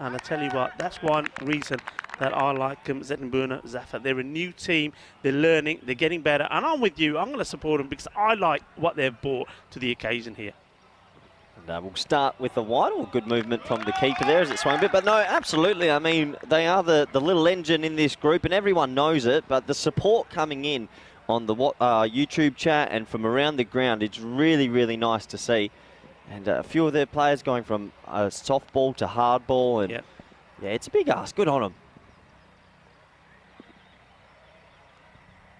And I tell you what, that's one reason that I like Zeytin, Burnu, Zafer. They're a new team. They're learning. They're getting better. And I'm with you. I'm going to support them because I like what they've brought to the occasion here. And we'll start with the wide. Good movement from the keeper there as it swung a bit. But no, absolutely. I mean, they are the little engine in this group, and everyone knows it. But the support coming in on the YouTube chat and from around the ground, it's really, really nice to see. And a few of their players going from softball to hardball. And yeah, it's a big ask. Good on them.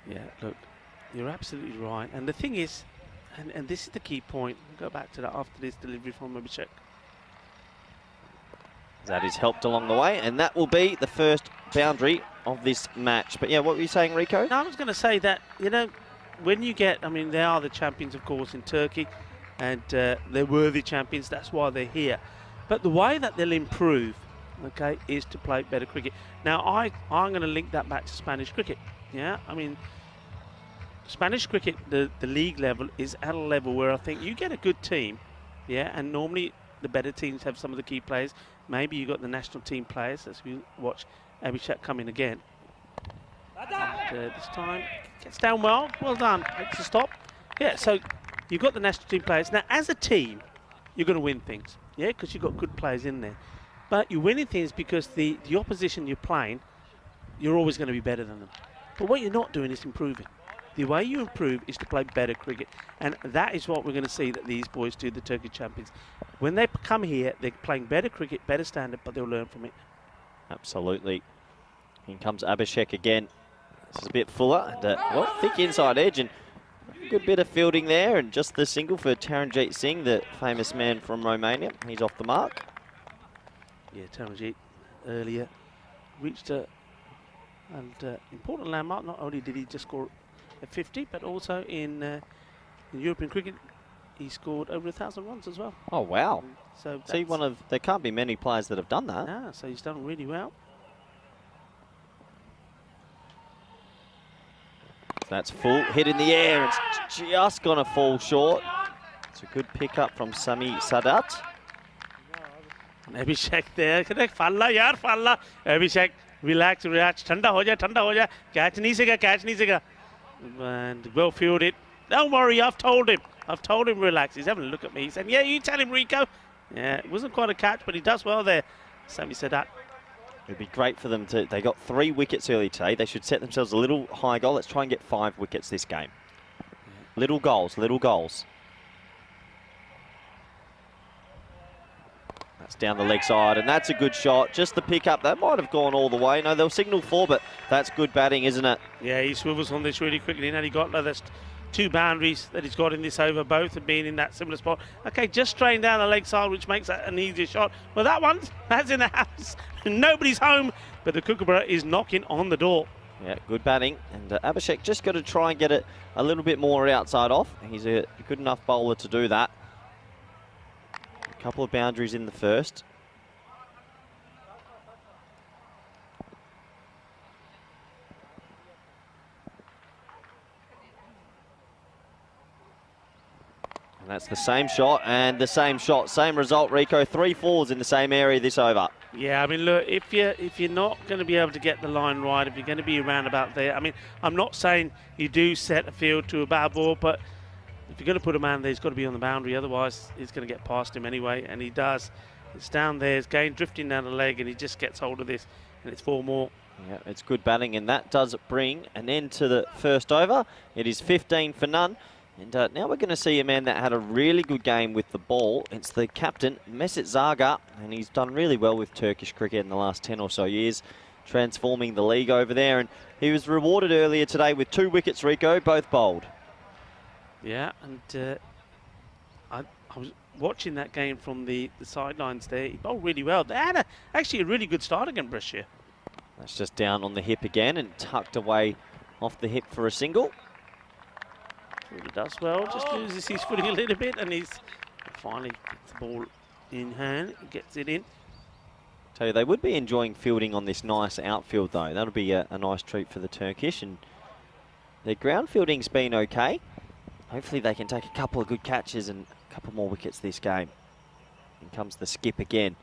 Yeah, look, you're absolutely right. And the thing is, and this is the key point, we'll go back to that after this delivery from Abhishek. That is helped along the way, and that will be the first boundary of this match. But yeah, what were you saying, Rico? No, I was going to say that, you know, when you get, I mean, they are the champions, of course, in Turkey, and they're worthy champions, that's why they're here. But the way that they'll improve, okay, is to play better cricket. Now, I'm going to link that back to Spanish cricket. Yeah, I mean, Spanish cricket, the league level is at a level where I think you get a good team, yeah, and normally the better teams have some of the key players. Maybe you got the national team players, as we watch Abhishek come in again. And, this time, gets down well done, makes a stop. Yeah, so you've got the national team players. Now, as a team, you're going to win things, yeah, because you've got good players in there. But you're winning things because the opposition you're playing, you're always going to be better than them. But what you're not doing is improving. The way you improve is to play better cricket. And that is what we're going to see that these boys do, the Turkish champions. When they come here, they're playing better cricket, better standard, but they'll learn from it. Absolutely. In comes Abhishek again. This is a bit fuller. And, thick inside edge. And a good bit of fielding there. And just the single for Taranjeet Singh, the famous man from Romania. He's off the mark. Yeah, Taranjeet earlier reached a important landmark. Not only did he just score a 50, but also in European cricket, he scored over 1,000 runs as well. Oh, wow. So see, there can't be many players that have done that. Yeah, so he's done really well. That's full, hit in the air. It's just going to fall short. It's a good pickup from Sami Sadat. Abhishek there. Falla, yaar, falla. Abhishek, relax. Thanda ho ja. Catch nahi sega. And well fielded. Don't worry, I've told him, relax. He's having a look at me. He said, yeah, you tell him, Rico. Yeah, it wasn't quite a catch, but he does well there. Sami Sadat. It'd be great for them to, they got 3 wickets early today. They should set themselves a little high goal. Let's try and get 5 wickets this game. Little goals. That's down the leg side, and that's a good shot. Just the pickup, that might have gone all the way. No, they'll signal 4, but that's good batting, isn't it? Yeah, he swivels on this really quickly, and he got that's 2 boundaries that he's got in this over. Both have been in that similar spot. Okay, just straying down the leg side, which makes that an easier shot. Well, that's in the house. Nobody's home, but the Kookaburra is knocking on the door. Yeah, good batting, and Abhishek just got to try and get it a little bit more outside off. He's a good enough bowler to do that. A couple of boundaries in the first. And that's the same shot and the same shot, same result, Rico. 3 fours in the same area this over. Yeah, I mean, look, if you're not going to be able to get the line right, if you're going to be around about there, I mean, I'm not saying you do set a field to a bad ball, but if you're going to put a man there, he's got to be on the boundary. Otherwise, he's going to get past him anyway, and he does. It's down there. It's going drifting down the leg, and he just gets hold of this, and it's 4 more. Yeah, it's good batting, and that does bring an end to the first over. It is 15 for none. And now we're going to see a man that had a really good game with the ball. It's the captain, Mesut Zagar, and he's done really well with Turkish cricket in the last 10 or so years, transforming the league over there. And he was rewarded earlier today with 2 wickets, Rico, both bowled. Yeah, and I was watching that game from the sidelines there. He bowled really well. They had actually a really good start against Brescia. That's just down on the hip again and tucked away off the hip for a single. Really does well, just loses his footing a little bit, and he's finally gets the ball in hand, gets it in. Tell you, they would be enjoying fielding on this nice outfield though. That'll be a nice treat for the Turkish, and their ground fielding's been okay. Hopefully they can take a couple of good catches and a couple more wickets this game. In comes the skip again.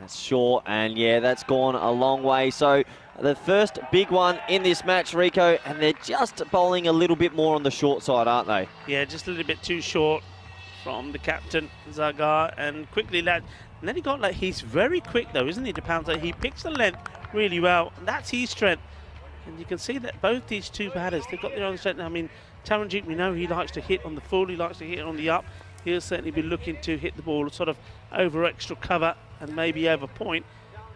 That's short, and yeah, that's gone a long way. So the first big one in this match, Rico, and they're just bowling a little bit more on the short side, aren't they? Yeah, just a little bit too short from the captain, Zafer, and quickly lad. And then he got he's very quick though, isn't he, to pound? He picks the length really well, and that's his strength. And you can see that both these two batters, they've got their own strength. I mean, Taranjeet, we know he likes to hit on the full, he likes to hit on the up. He'll certainly be looking to hit the ball sort of over extra cover and maybe over point.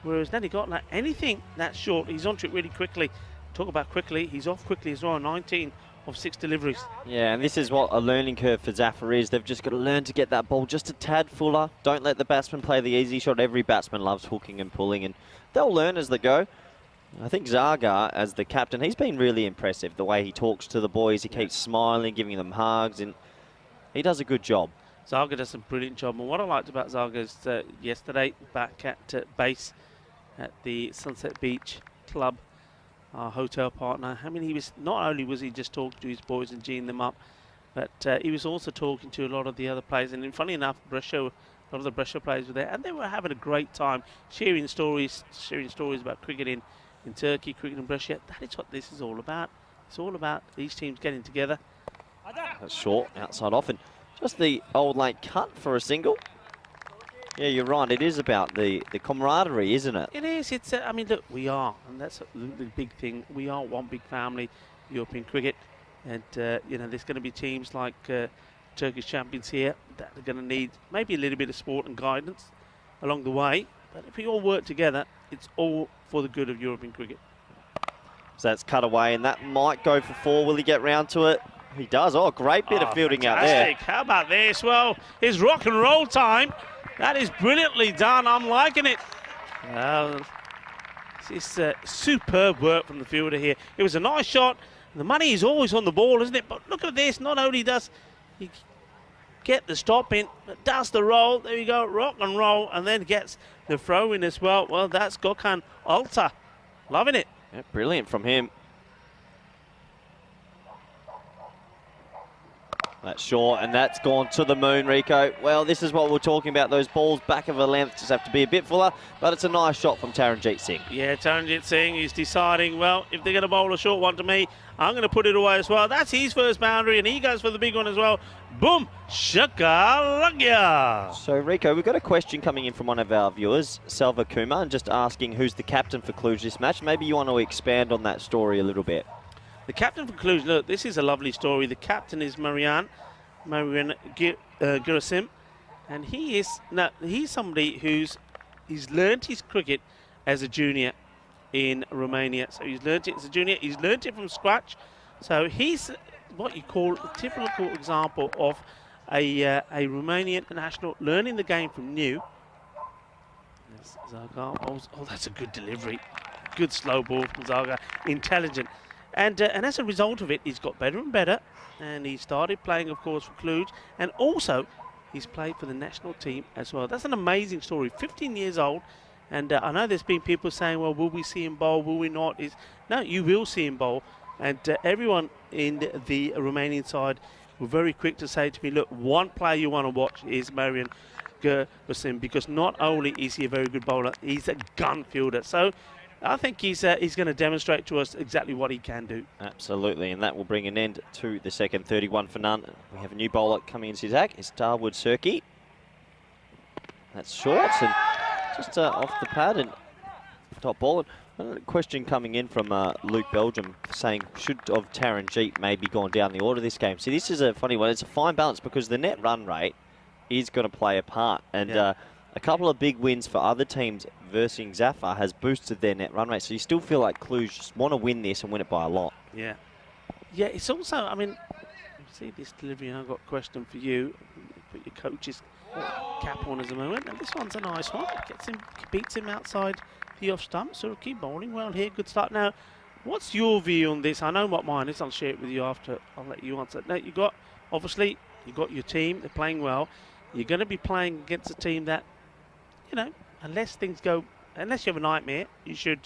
Whereas then he got anything that's short, he's onto it really quickly. Talk about quickly, he's off quickly as well, 19 of 6 deliveries. Yeah, and this is what a learning curve for Zafer is. They've just got to learn to get that ball just a tad fuller. Don't let the batsman play the easy shot. Every batsman loves hooking and pulling, and they'll learn as they go. I think Zafer, as the captain, he's been really impressive. The way he talks to the boys, he keeps smiling, giving them hugs, and he does a good job. Zafer does a brilliant job. And what I liked about Zafer is yesterday back at base at the Sunset Beach Club, our hotel partner. I mean, he was not only was he just talking to his boys and geeing them up, but he was also talking to a lot of the other players. And funny enough, a lot of the Brescia players were there, and they were having a great time, sharing stories about cricket in Turkey, cricket in Brescia. That is what this is all about. It's all about these teams getting together. That's short, outside off, and just the old late cut for a single. Yeah, you're right. It is about the camaraderie, isn't it? It is. It's. I mean, look, we are, and that's the big thing. We are one big family, European cricket, and you know, there's going to be teams like Turkish champions here that are going to need maybe a little bit of support and guidance along the way. But if we all work together, it's all for the good of European cricket. So that's cut away, and that might go for 4. Will he get round to it? He does. Oh, great bit of fielding fantastic. out there. How about this? Well, it's rock and roll time. That is brilliantly done. I'm liking it. It's superb work from the fielder here. It was a nice shot. The money is always on the ball, isn't it? But look at this. Not only does he get the stop in, but does the roll. There you go, rock and roll, and then gets the throw in as well. Well, that's Gökhan Alta. Loving it. Yeah, brilliant from him. That's short, and that's gone to the moon, Rico. Well, this is what we're talking about. Those balls back of a length just have to be a bit fuller, but it's a nice shot from Taranjeet Singh. Yeah, Taranjeet Singh is deciding, well, if they're going to bowl a short one to me, I'm going to put it away as well. That's his first boundary, and he goes for the big one as well. Boom! Shakalaka! So, Rico, we've got a question coming in from one of our viewers, Salva Kumar, and just asking who's the captain for Cluj this match. Maybe you want to expand on that story a little bit. The captain for Cluj, look, this is a lovely story. The captain is Marian Guyssss, and he's somebody he's learnt his cricket as a junior in Romania. So he's learnt it as a junior. He's learnt it from scratch. So he's what you call a typical example of a Romanian national learning the game from new. Oh, that's a good delivery. Good slow ball from Zafer. Intelligent. And as a result of it, he's got better and better. And he started playing, of course, for Cluj. And also, he's played for the national team as well. That's an amazing story. 15 years old. And I know there's been people saying, well, will we see him bowl? Will we not? No, you will see him bowl. And everyone in the Romanian side were very quick to say to me, look, one player you want to watch is Marian Guyssss, because not only is he a very good bowler, he's a gun fielder. So I think he's going to demonstrate to us exactly what he can do. Absolutely, and that will bring an end to the second 31 for none. We have a new bowler coming into his attack. It's Darwood Surkey. That's short and just off the pad and top ball. A question coming in from Luke Belgium saying, should of Taranjeet maybe gone down the order this game? See, this is a funny one. It's a fine balance because the net run rate is going to play a part. And a couple of big wins for other teams versus Zafer has boosted their net run rate. So you still feel like Cluj just want to win this and win it by a lot. Yeah. Yeah, it's also, I mean, see this delivery, and I've got a question for you. Put your coach's cap on as a moment. And this one's a nice one. Beats him outside the off stump. So keep bowling well here. Good start. Now, what's your view on this? I know what mine is. I'll share it with you after. I'll let you answer. Now, obviously, you got your team. They're playing well. You're going to be playing against a team that, you know, unless you have a nightmare, you should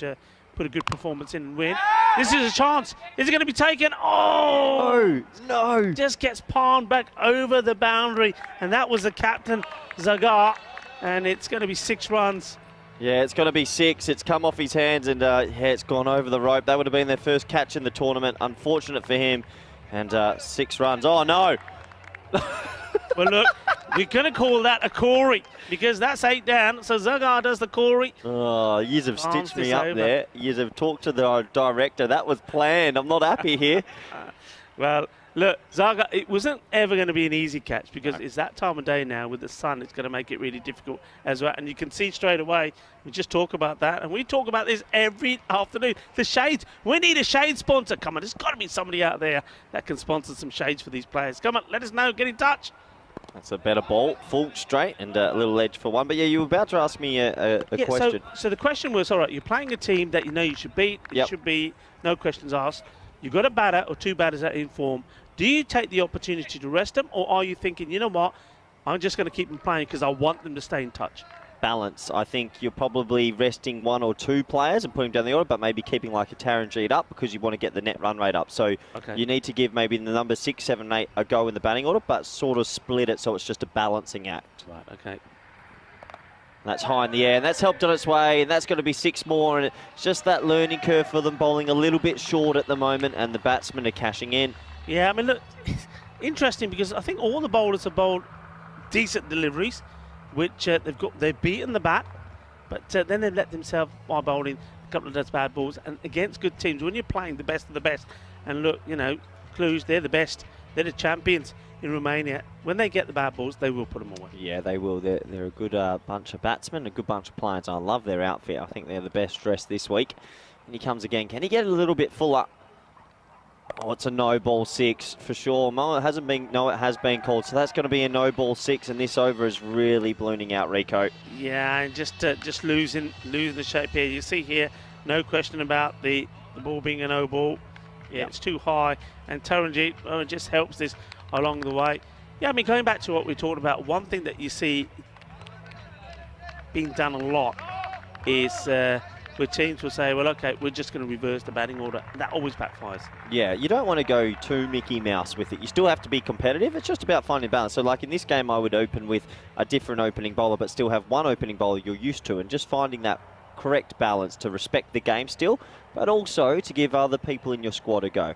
put a good performance in and win. This is a chance. Is it going to be taken? Oh! No! Just gets palmed back over the boundary. And that was the captain, Zafer. And it's going to be 6 runs Yeah, it's going to be 6. It's come off his hands and yeah, it's gone over the rope. That would have been their first catch in the tournament. Unfortunate for him. And 6 runs. Oh, no. Well, look, we're going to call that a Corey because that's 8 down. So Zagar does the Corey. Oh, yous have stitched me up there. Yous have talked to the director. That was planned. I'm not happy here. Well, look, Zaga, it wasn't ever going to be an easy catch because it's that time of day now with the sun. It's going to make it really difficult as well. And you can see straight away, we just talk about that. And we talk about this every afternoon. The shades. We need a shade sponsor. Come on, there's got to be somebody out there that can sponsor some shades for these players. Come on, let us know. Get in touch. That's a better ball. Full straight and a little edge for one. But yeah, you were about to ask me a question. So the question was, all right, you're playing a team that you know you should beat. It should be no questions asked. You've got a batter or 2 batters that are in form. Do you take the opportunity to rest them, or are you thinking, you know what, I'm just going to keep them playing because I want them to stay in touch? Balance. I think you're probably resting 1 or 2 players and putting down the order, but maybe keeping like a Taranjeet up because you want to get the net run rate up. So you need to give maybe the number 6, 7, 8 a go in the batting order, but sort of split it so it's just a balancing act. Right, okay. That's high in the air, and that's helped on its way, and that's going to be 6 more, and it's just that learning curve for them, bowling a little bit short at the moment, and the batsmen are cashing in. Yeah, I mean, look, it's interesting because I think all the bowlers have bowled decent deliveries, which they've beaten the bat, but then they've let themselves by bowling a couple of those bad balls, and against good teams, when you're playing the best of the best, and look, you know, Cluj, they're the best, they're the champions in Romania. When they get the bad balls, they will put them away. Yeah, they will. They're a good bunch of batsmen, a good bunch of players. I love their outfit. I think they're the best dressed this week. And he comes again. Can he get a little bit fuller? Oh, it's a no ball 6 for sure. No, it hasn't been. No, it has been called. So that's going to be a no ball 6, and this over is really ballooning out, Rico. Yeah, and just losing the shape here. You see here, no question about the ball being a no ball. Yeah, it's too high, and Taranjeet just helps this along the way. Yeah, I mean, going back to what we talked about, one thing that you see being done a lot is where teams will say, well, okay, we're just going to reverse the batting order. That always backfires. Yeah, you don't want to go too Mickey Mouse with it. You still have to be competitive. It's just about finding balance. So like in this game, I would open with a different opening bowler, but still have one opening bowler you're used to, and just finding that correct balance to respect the game still, but also to give other people in your squad a go.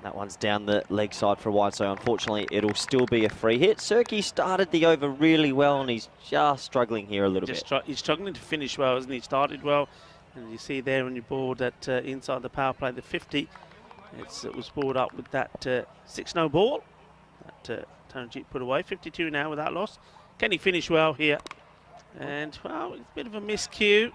That one's down the leg side for a wide, so unfortunately it'll still be a free hit. Surkey started the over really well, and he's just struggling here a little bit. He's struggling to finish well, isn't he? Started well, and you see there on your board that inside the power play, the 50, it was brought up with that 6-no ball that Taranjeet put away. 52 now without loss. Can he finish well here? And, well, it's a bit of a miscue.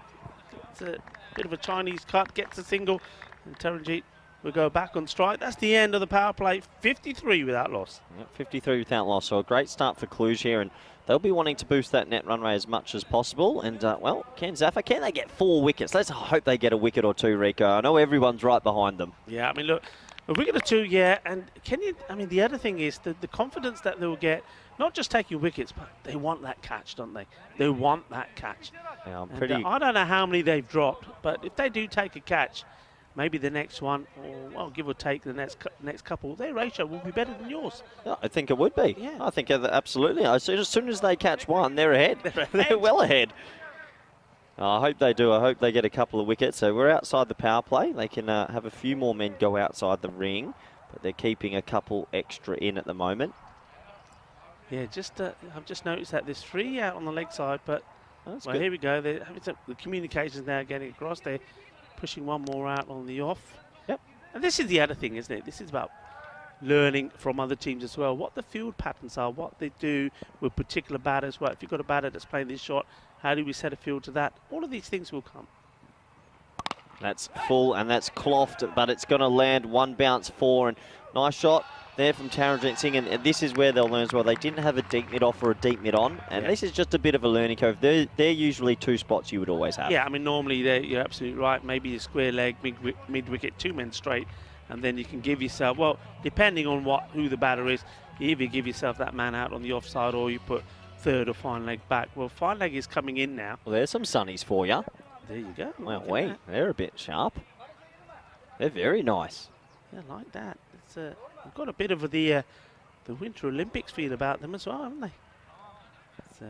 It's a bit of a Chinese cut, gets a single, and Taranjeet will go back on strike. That's the end of the power play. 53 without loss. Yep, 53 without loss. So a great start for Cluj here, and they'll be wanting to boost that net run rate as much as possible. And, well, can Zafer, can they get 4 wickets? Let's hope they get a wicket or 2, Rico. I know everyone's right behind them. Yeah, I mean, look, a wicket or 2, yeah. And can you, I mean, the other thing is the confidence that they will get, not just taking wickets, but they want that catch, don't they? They want that catch. Yeah, I don't know how many they've dropped, but if they do take a catch, maybe the next one, or well, give or take the next couple, their ratio will be better than yours. Yeah, I think it would be. Yeah. I think absolutely. As soon as they catch one, they're ahead. They're well ahead. I hope they do. I hope they get a couple of wickets. So we're outside the power play. They can have a few more men go outside the ring, but they're keeping a couple extra in at the moment. Yeah, I've just noticed that there's 3 out on the leg side, but well, here we go. The communications now getting across there. Pushing one more out on the off. Yep. And this is the other thing, isn't it? This is about learning from other teams as well, what the field patterns are, what they do with particular batters. Well, if you've got a batter that's playing this shot, how do we set a field to that? All of these things will come. That's full, and that's clothed, but it's going to land 1 bounce 4, and nice shot there from Taranjeet Singh, and this is where they'll learn as well. They didn't have a deep mid off or a deep mid on, and this is just a bit of a learning curve. They're usually 2 spots you would always have. Yeah, I mean, normally you're absolutely right. Maybe a square leg, mid wicket, 2 men straight, and then you can give yourself, well, depending on who the batter is, you either give yourself that man out on the offside or you put third or fine leg back. Well, fine leg is coming in now. Well, there's some sunnies for you. There you go. Well, they're a bit sharp. They're very nice. Yeah, like that. It's they've got a bit of the Winter Olympics feel about them as well, haven't they? It's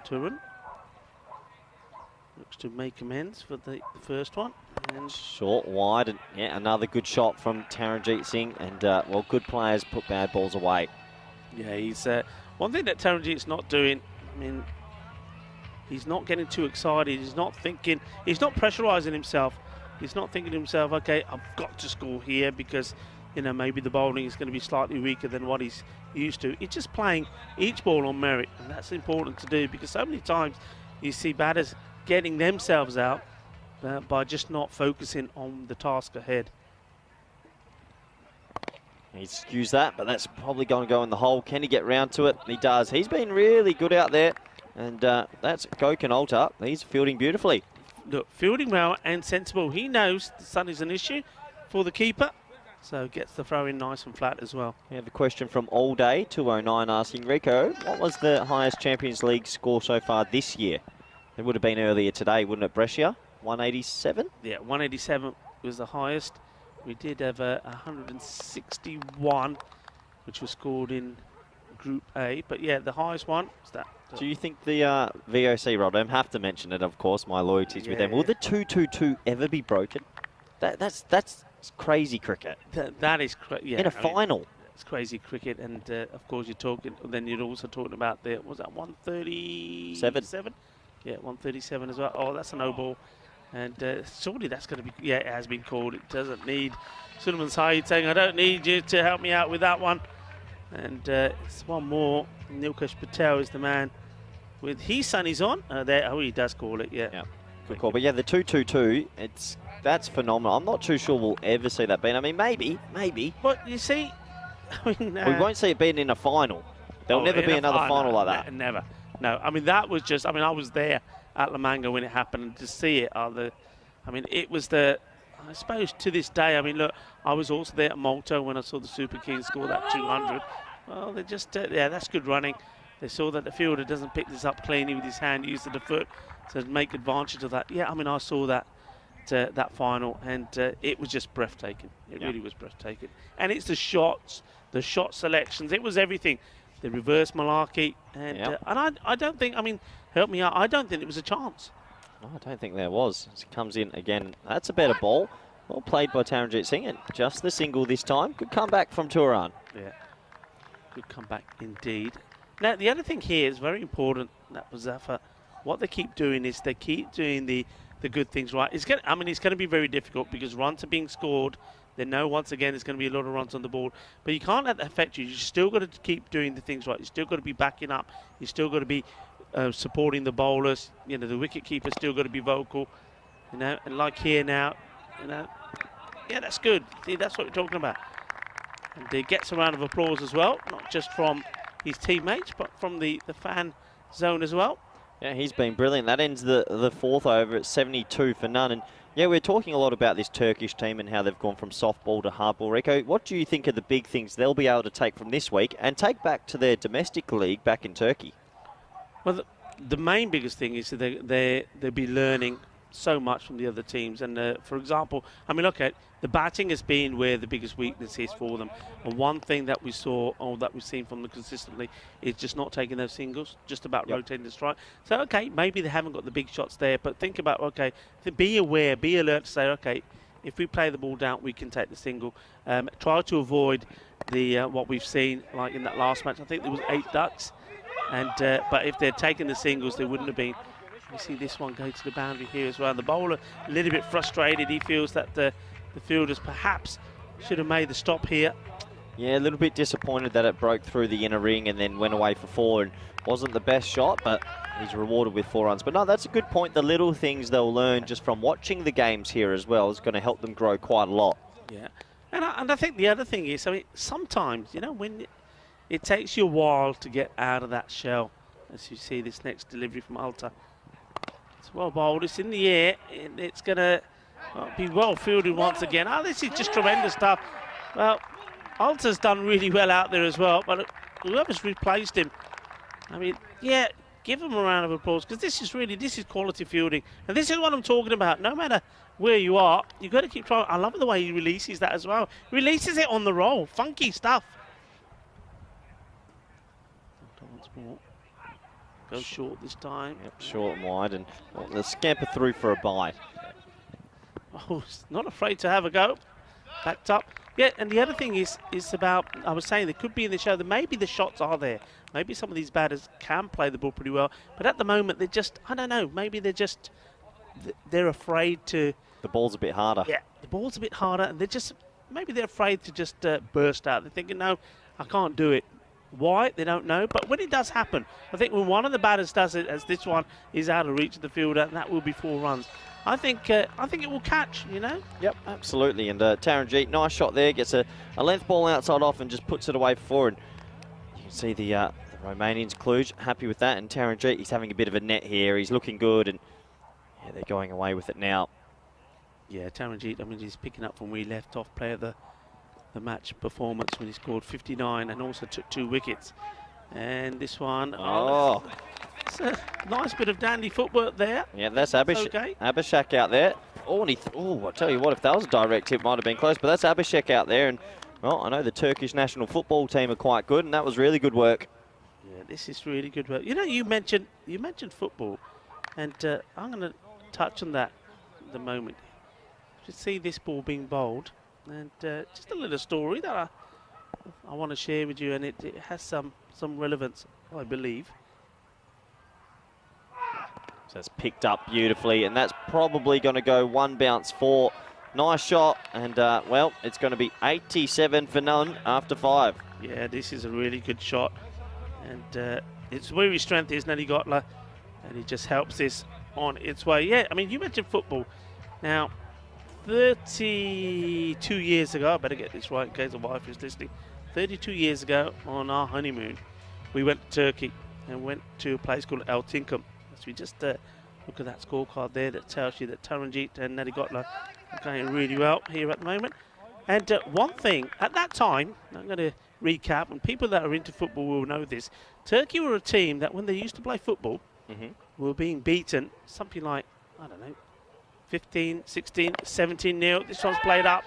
Turin. Looks to make amends for the first one. And short, wide, and yeah, another good shot from Taranjeet Singh. And, well, good players put bad balls away. yeah, he's one thing that Taranjeet's not doing, I mean, he's not getting too excited. He's not thinking, he's not pressurising himself. He's not thinking to himself, okay, I've got to score here because, you know, maybe the bowling is going to be slightly weaker than what he's used to. He's just playing each ball on merit, and that's important to do because so many times you see batters getting themselves out by just not focusing on the task ahead. He skews that, but that's probably going to go in the hole. Can he get round to it? He does. He's been really good out there, and that's Gokanolta. He's fielding beautifully. Look, fielding well and sensible. He knows the sun is an issue for the keeper, so gets the throw in nice and flat as well. We have a question from All Day 209 asking, Rico, what was the highest Champions League score so far this year? It would have been earlier today, wouldn't it, Brescia? 187? Yeah, 187 was the highest. We did have a 161, which was scored in Group A. But yeah, the highest one was that. Do you think the VOC, Rod, I have to mention it, of course, my loyalties with them. Will the 222 ever be broken? That's crazy cricket. That is crazy. Yeah, in a final. It's crazy cricket, and of course you're talking. Then you're also talking about the was that 137? Yeah, 137 as well. Oh, that's a no ball, and surely that's going to be. Yeah, it has been called. It doesn't need Sulaiman Saeed saying, "I don't need you to help me out with that one." And it's one more. Nilkesh Patel is the man with his son is on there. Oh, he does call it. Yeah. Good call. But yeah, the 222. That's phenomenal. I'm not too sure we'll ever see that being. I mean, maybe. But you see, I mean, we won't see it being in a final. There'll never be another final like that. Never. No, I mean, that was just, I mean, I was there at La Manga when it happened, and to see it, I mean, it was I suppose to this day, I mean, look, I was also there at Malta when I saw the Super Kings score that 200. Well, they just, yeah, that's good running. They saw that the fielder doesn't pick this up cleanly with his hand, uses the foot to make advantage of that. Yeah, I mean, I saw that final, and it was just breathtaking. It really was breathtaking. And it's the shots, the shot selections, it was everything. The reverse malarkey, and I don't think, I mean, help me out, I don't think it was a chance. No, I don't think there was. As it comes in again, that's a better ball. Well played by Taranjeet Singh, and just the single this time. Good comeback from Turan. Yeah, good comeback indeed. Now, the other thing here is very important, that was Zafer. What they keep doing is they keep doing the good things right. It's going to be very difficult because runs are being scored. They know once again there's going to be a lot of runs on the board. But you can't let that affect you. You've still got to keep doing the things right. You've still got to be backing up. You've still got to be supporting the bowlers. You know, the wicket keeper's still got to be vocal. You know, and like here now, you know, yeah, that's good. See, that's what we're talking about. And he gets a round of applause as well, not just from his teammates, but from the fan zone as well. Yeah, he's been brilliant. That ends the fourth over at 72 for none. And yeah, we're talking a lot about this Turkish team and how they've gone from softball to hardball. Rico, what do you think are the big things they'll be able to take from this week and take back to their domestic league back in Turkey? Well, the main biggest thing is that they'll be learning so much from the other teams. And for example, I mean, look at the batting has been where the biggest weakness is for them. And one thing that we saw, or that we've seen from them consistently, is just not taking those singles, just about rotating the strike. So, okay, maybe they haven't got the big shots there, but think about, okay, be aware, be alert to say, okay, if we play the ball down, we can take the single. Try to avoid the what we've seen, like in that last match. I think there was 8 ducks. And but if they're taking the singles, they wouldn't have been. You see this one go to the boundary here as well. The bowler a little bit frustrated. He feels that the fielders perhaps should have made the stop here. Yeah, a little bit disappointed that it broke through the inner ring and then went away for 4 and wasn't the best shot, but he's rewarded with 4 runs. But no, that's a good point. The little things they'll learn just from watching the games here as well is going to help them grow quite a lot. Yeah, and I think the other thing is, I mean, sometimes, you know, when it takes you a while to get out of that shell, as you see this next delivery from Alta. It's well bowled, it's in the air, and it's going to be well fielded once again. Oh, this is just tremendous stuff. Well, Alta's done really well out there as well, but whoever's replaced him, I mean, yeah, give him a round of applause, because this is quality fielding. And this is what I'm talking about. No matter where you are, you've got to keep trying. I love the way he releases that as well. Releases it on the roll. Funky stuff. Goes short this time. Yep, short and wide, and the scamper through for a bye. Oh, not afraid to have a go. Backed up. Yeah, and the other thing is about, I was saying there could be in the show that maybe the shots are there. Maybe some of these batters can play the ball pretty well. But at the moment, they're just, I don't know, maybe they're afraid to. The ball's a bit harder. Yeah, the ball's a bit harder, and maybe they're afraid to just burst out. They're thinking, no, I can't do it. Why? They don't know. But when it does happen, I think when one of the batters does it, as this one is out of reach of the fielder, and that will be 4 runs. I think it will catch, you know? Yep, absolutely. And Taranjeet, nice shot there. Gets a length ball outside off and just puts it away forward. You can see the Romanians, Cluj, happy with that. And Taranjeet, he's having a bit of a net here. He's looking good. And yeah, they're going away with it now. Yeah, Taranjeet, I mean, he's picking up from where he left off, player the match performance when he scored 59 and also took 2 wickets. And this one, it's a nice bit of dandy footwork there. Yeah, that's Abhishek out there. Oh, and I tell you what, if that was a direct hit, might have been close. But that's Abhishek out there, and well, I know the Turkish national football team are quite good, and that was really good work. Yeah, this is really good work. You know, you mentioned football, and I'm going to touch on that at the moment. You see this ball being bowled, and just a little story that I want to share with you, and it has some relevance, I believe. So it's picked up beautifully, and that's probably going to go 1 bounce 4. Nice shot, and well, it's going to be 87 for none after 5. Yeah, this is a really good shot, and it's where his strength is, Nelly Gotler, and he just helps this on its way. Yeah, I mean, you mentioned football. Now, 32 years ago, I better get this right in case the wife is listening. 32 years ago, on our honeymoon, we went to Turkey and went to a place called Eltinkum. So we just look at that scorecard there that tells you that Taranjeet and Nelly Gotler are going really well here at the moment. And one thing, at that time, I'm going to recap, and people that are into football will know this, Turkey were a team that when they used to play football, were being beaten something like, I don't know, 15, 16, 17 nil. This one's played up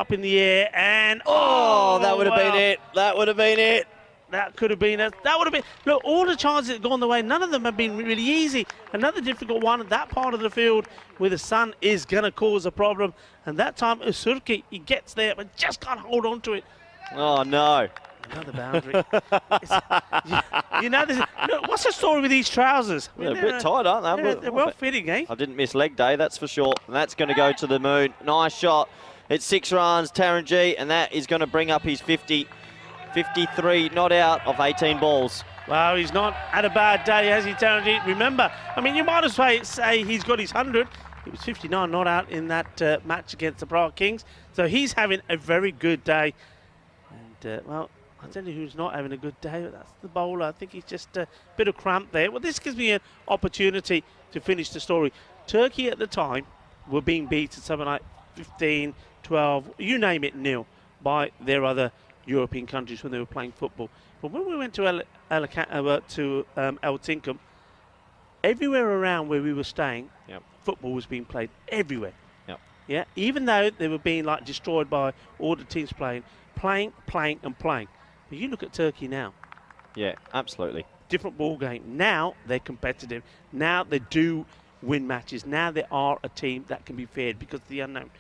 in the air, and that would have been it. That would have been it. That could have been it. That would have been. Look, all the chances that have gone the way, none of them have been really easy. Another difficult one at that part of the field where the sun is going to cause a problem. And that time, Usurki, he gets there, but just can't hold on to it. Oh, no. Another boundary. you know, look, what's the story with these trousers? They're a bit tight, aren't they? They're well fitting, eh? I didn't miss leg day, that's for sure. And that's going to go to the moon. Nice shot. It's 6 runs, Taranjeet, and that is going to bring up his 50. 53 not out of 18 balls. Well, he's not had a bad day, has he, Taranjeet? Remember, I mean, you might as well say he's got his 100. He was 59 not out in that match against the Prague Kings. So he's having a very good day. And, well, I'll tell you who's not having a good day. That's the bowler. I think he's just a bit of cramp there. Well, this gives me an opportunity to finish the story. Turkey at the time were being beaten something like 15, 12, you name it, nil, by their other European countries when they were playing football. But when we went to Eltinkum, everywhere around where we were staying, football was being played everywhere. Yeah, even though they were being like destroyed by all the teams playing. But you look at Turkey now. Yeah, absolutely. Different ball game. Now they're competitive. Now they do win matches. Now they are a team that can be feared because of the unknown.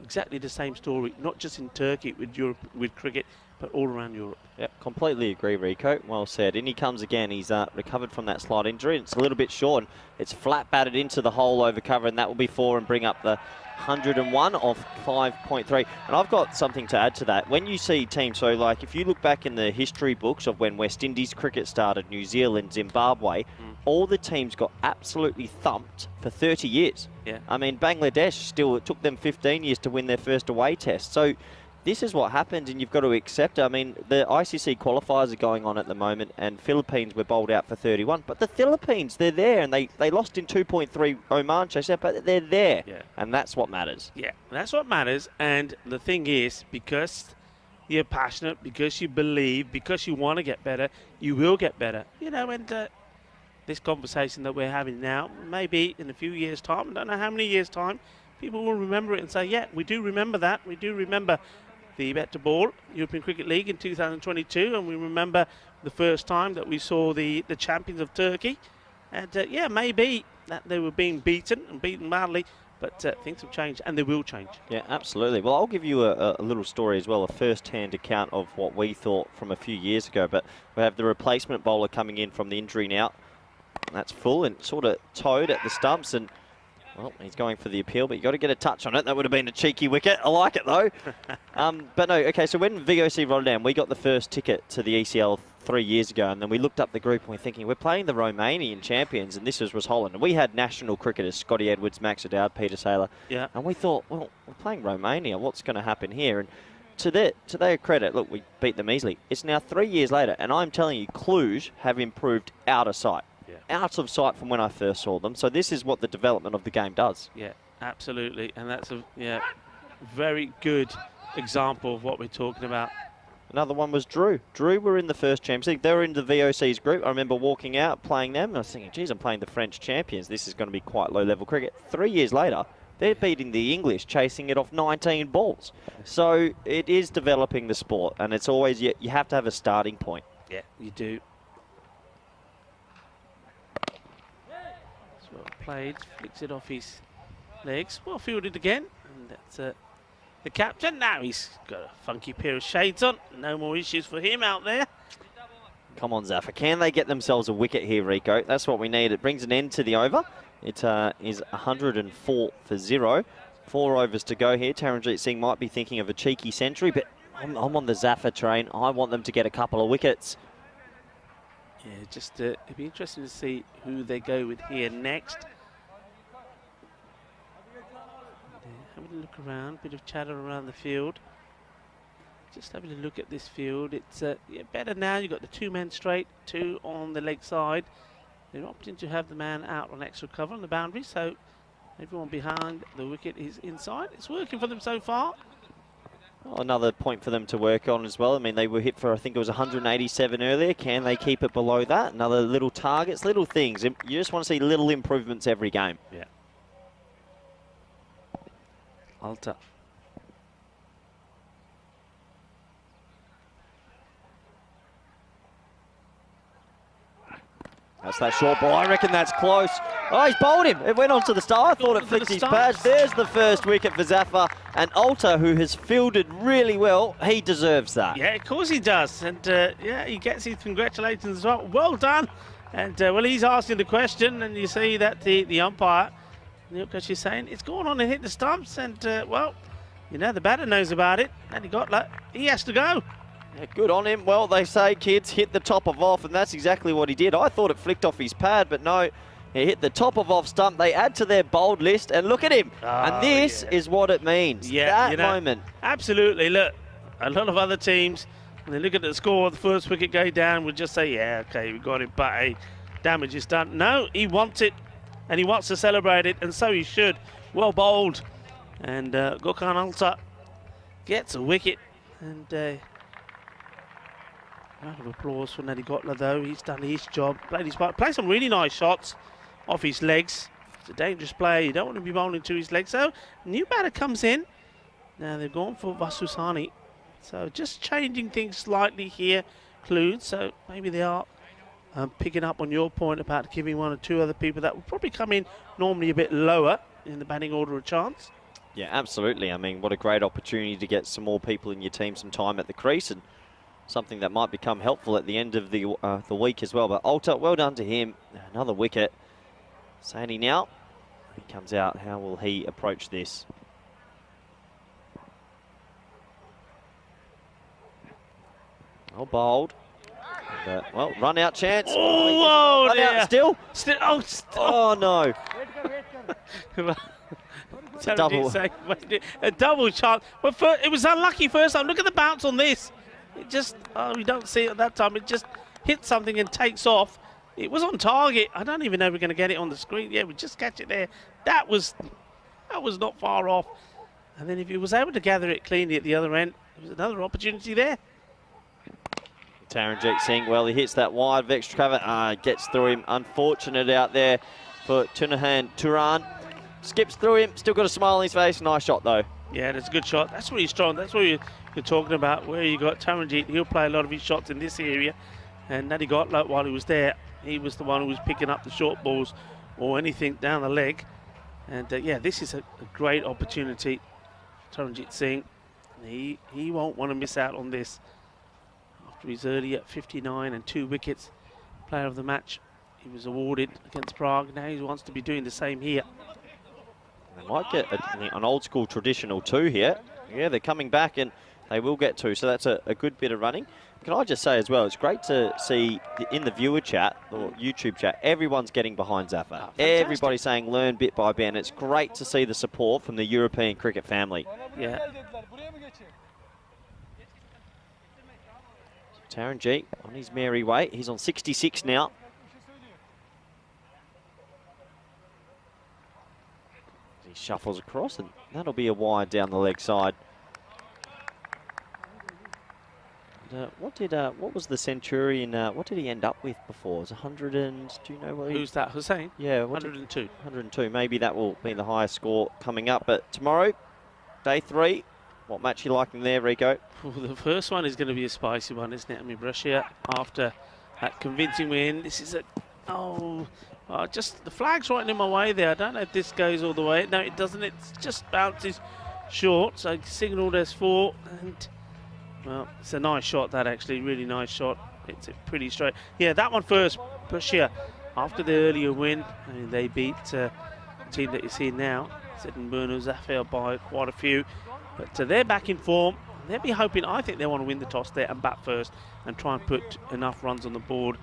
Exactly the same story, not just in Turkey with Europe, with cricket, but all around Europe. Yep, completely agree, Rico. Well said. In he comes again. He's recovered from that slight injury. It's a little bit short. It's flat batted into the hole over cover, and that will be 4 and bring up the 101 of 5.3. And I've got something to add to that. When you see teams, so like if you look back in the history books of when West Indies cricket started, New Zealand, Zimbabwe, all the teams got absolutely thumped for 30 years. Yeah. I mean, Bangladesh still, it took them 15 years to win their first away test. So this is what happens, and you've got to accept it. I mean, the ICC qualifiers are going on at the moment, and Philippines were bowled out for 31. But the Philippines, they're there, and they lost in 2.3 Oman, Chase, but they're there. Yeah. And that's what matters. Yeah, that's what matters. And the thing is, because you're passionate, because you believe, because you want to get better, you will get better. You know, and this conversation that we're having now, maybe in a few years' time, I don't know how many years' time, people will remember it and say, yeah, we do remember that. We do remember the Bet to Ball European Cricket League in 2022, and we remember the first time that we saw the champions of Turkey. And yeah, maybe that they were being beaten and beaten badly, but things have changed and they will change. Yeah, absolutely. Well, I'll give you a little story as well, a first-hand account of what we thought from a few years ago. But we have the replacement bowler coming in from the injury now. That's full and sort of towed at the stumps, and well, he's going for the appeal, but you got to get a touch on it. That would have been a cheeky wicket. I like it though. But no, okay. So when VOC Rotterdam, we got the first ticket to the ECL 3 years ago, and then we looked up the group and we're thinking we're playing the Romanian champions, and this was Holland. And we had national cricketers: Scotty Edwards, Max O'Dowd, Peter Saylor. Yeah. And we thought, well, we're playing Romania. What's going to happen here? And to their credit, look, we beat them easily. It's now 3 years later, and I'm telling you, Cluj have improved out of sight. Out of sight from when I first saw them. So this is what the development of the game does. Yeah, absolutely. And that's a very good example of what we're talking about. Another one was Drew. Drew were in the first Champions League. They were in the VOC's group. I remember walking out, playing them, and I was thinking, geez, I'm playing the French champions. This is going to be quite low-level cricket. 3 years later, they're beating the English, chasing it off 19 balls. So it is developing the sport, and it's always, you have to have a starting point. Yeah, you do. Played, flicks it off his legs, well fielded again, and that's the captain. Now he's got a funky pair of shades on, no more issues for him out there. Come on, Zafer, can they get themselves a wicket here, Rico? That's what we need. It brings an end to the over. It is 104 for 0. 4 overs to go here. Taranjeet Singh might be thinking of a cheeky century, but I'm on the Zafer train. I want them to get a couple of wickets. Yeah, just it'd be interesting to see who they go with here next. Having a look around, bit of chatter around the field. Just having a look at this field. It's better now. You've got the 2 men straight, 2 on the leg side. They're opting to have the man out on extra cover on the boundary, so everyone behind the wicket is inside. It's working for them so far. Well, another point for them to work on as well. I mean, they were hit for, I think it was 187 earlier. Can they keep it below that? Another little targets, little things. You just want to see little improvements every game. Yeah. Alta. That's that short ball. I reckon that's close. Oh, he's bowled him. It went onto the star. I thought it flicked his pads. There's the first wicket for Zafer. And Alta, who has fielded really well, he deserves that. Yeah, of course he does. And yeah, he gets his congratulations as well. Well done. And well, he's asking the question, and you see that the umpire, because she's saying it's gone on and hit the stumps. And well, you know, the batter knows about it. And he has to go. Yeah, good on him. Well, they say, kids, hit the top of off, and that's exactly what he did. I thought it flicked off his pad, but no, he hit the top of off stump. They add to their bowled list, and look at him. Oh, and this is what it means. Yeah, that moment. Absolutely. Look, a lot of other teams, when they look at the score, the first wicket go down, would just say, yeah, okay, we got it, but hey, damage is done. No, he wants it, and he wants to celebrate it, and so he should. Well bowled. And Gökhan Alta gets a wicket, and round of applause for Neddy Gotler, though. He's done his job, played his part, played some really nice shots off his legs. It's a dangerous play. You don't want to be bowling to his legs. So, new batter comes in. Now they've gone for Vasusani. So, just changing things slightly here, Cluj. So, maybe they are picking up on your point about giving 1 or 2 other people that would probably come in normally a bit lower in the batting order a chance. Yeah, absolutely. I mean, what a great opportunity to get some more people in your team some time at the crease, and something that might become helpful at the end of the week as well. But Alta, well done to him. Another wicket. Sandy now. He comes out. How will he approach this? Oh, bowled. And, well, run out chance. Oh, run out still. Oh, no. It's a double chance. But it was unlucky first time. Look at the bounce on this. It just, you don't see it at that time. It just hits something and takes off. It was on target. I don't even know if we're going to get it on the screen. Yeah, we just catch it there. That was not far off. And then if he was able to gather it cleanly at the other end, there was another opportunity there. Taranjeet Singh, well, he hits that wide of extra cover. Gets through him. Unfortunate out there for Tunahan Turan. Skips through him. Still got a smile on his face. Nice shot, though. Yeah, that's a good shot. That's where he's strong. That's where you're talking about, where you got Taranjeet. He'll play a lot of his shots in this area. And Natty Gottlob, while he was there, he was the one who was picking up the short balls or anything down the leg. And yeah, this is a great opportunity. Taranjit Singh, he won't want to miss out on this. After his earlier 59 and 2 wickets, player of the match, he was awarded against Prague. Now he wants to be doing the same here. They might get an old school traditional 2 here. Yeah, they're coming back and they will get 2, so that's a good bit of running. Can I just say as well, it's great to see in the viewer chat or YouTube chat, everyone's getting behind Zafer. Everybody's saying learn bit by bit, and it's great to see the support from the European cricket family. Yeah. Taranjit on his merry way. He's on 66 now. He shuffles across, and that'll be a wide down the leg side. What was the Centurion? What did he end up with before? It was 100 and do you know what? Who's that? Hussain? Yeah, 102. 102. Maybe that will be the highest score coming up. But tomorrow, day 3, what match are you liking there, Rico? Well, the first one is going to be a spicy one, isn't it? I mean, Russia, after that convincing win, this is just the flag's right in my way there. I don't know if this goes all the way. No, it doesn't. It just bounces short. So signalled as 4 and. Well, it's a nice shot, that actually, really nice shot. It's pretty straight. Yeah, that one first, Russia, after the earlier win, I mean, they beat the team that you see now, Zeytin, Burnu, Zafer by quite a few. But they're back in form. They'll be hoping, I think they want to win the toss there and bat first and try and put enough runs on the board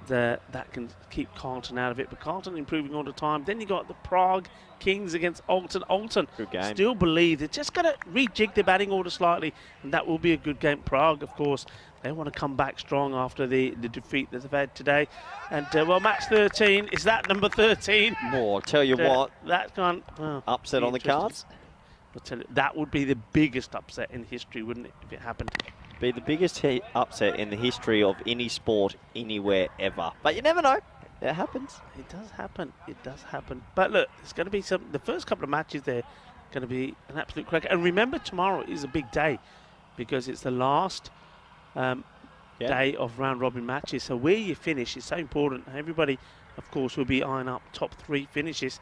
that can keep Carlton out of it. But Carlton improving all the time. Then you got the Prague Kings against Alton. Alton good game. Still believe they're just going to rejig their batting order slightly, and that will be a good game. Prague, of course, they want to come back strong after the defeat that they've had today. And well, match 13, is that number 13? More, tell you what. That's gone. Upset on the cards? I'll tell you, that would be the biggest upset in history, wouldn't it, if it happened? Be the biggest upset in the history of any sport anywhere ever. But you never know. It happens. It does happen. It does happen. But look, it's going to be the first couple of matches there going to be an absolute cracker. And remember, tomorrow is a big day because it's the last day of round robin matches. So where you finish is so important. Everybody, of course, will be eyeing up top 3 finishes.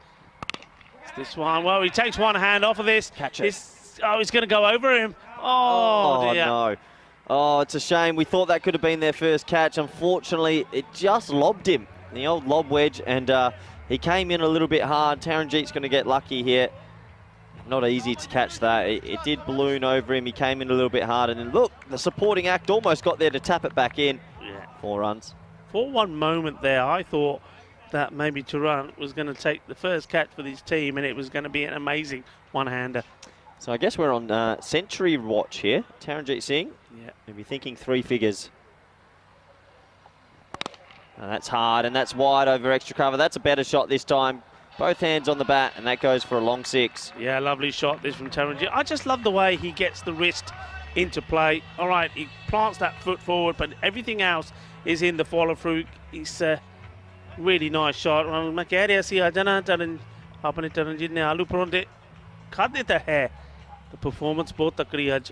It's this one. Well, he takes one hand off of this. Catch it. He's going to go over him. Oh dear. No. Oh, it's a shame. We thought that could have been their first catch. Unfortunately, it just lobbed him. The old lob wedge, and he came in a little bit hard. Taranjit's going to get lucky here. Not easy to catch that. It did balloon over him. He came in a little bit hard, and then look, the supporting act almost got there to tap it back in. Yeah. 4 runs. For one moment there, I thought that maybe Turan was going to take the first catch for his team, and it was going to be an amazing one-hander. So I guess we're on century watch here. Taranjit Singh. Yeah. Maybe thinking 3 figures. And that's hard, and that's wide over extra cover. That's a better shot this time. Both hands on the bat, and that goes for a long 6. Yeah, lovely shot this from Taranjit. I just love the way he gets the wrist into play. All right, he plants that foot forward, but everything else is in the follow-through. It's a really nice shot. The performance both takri aaj.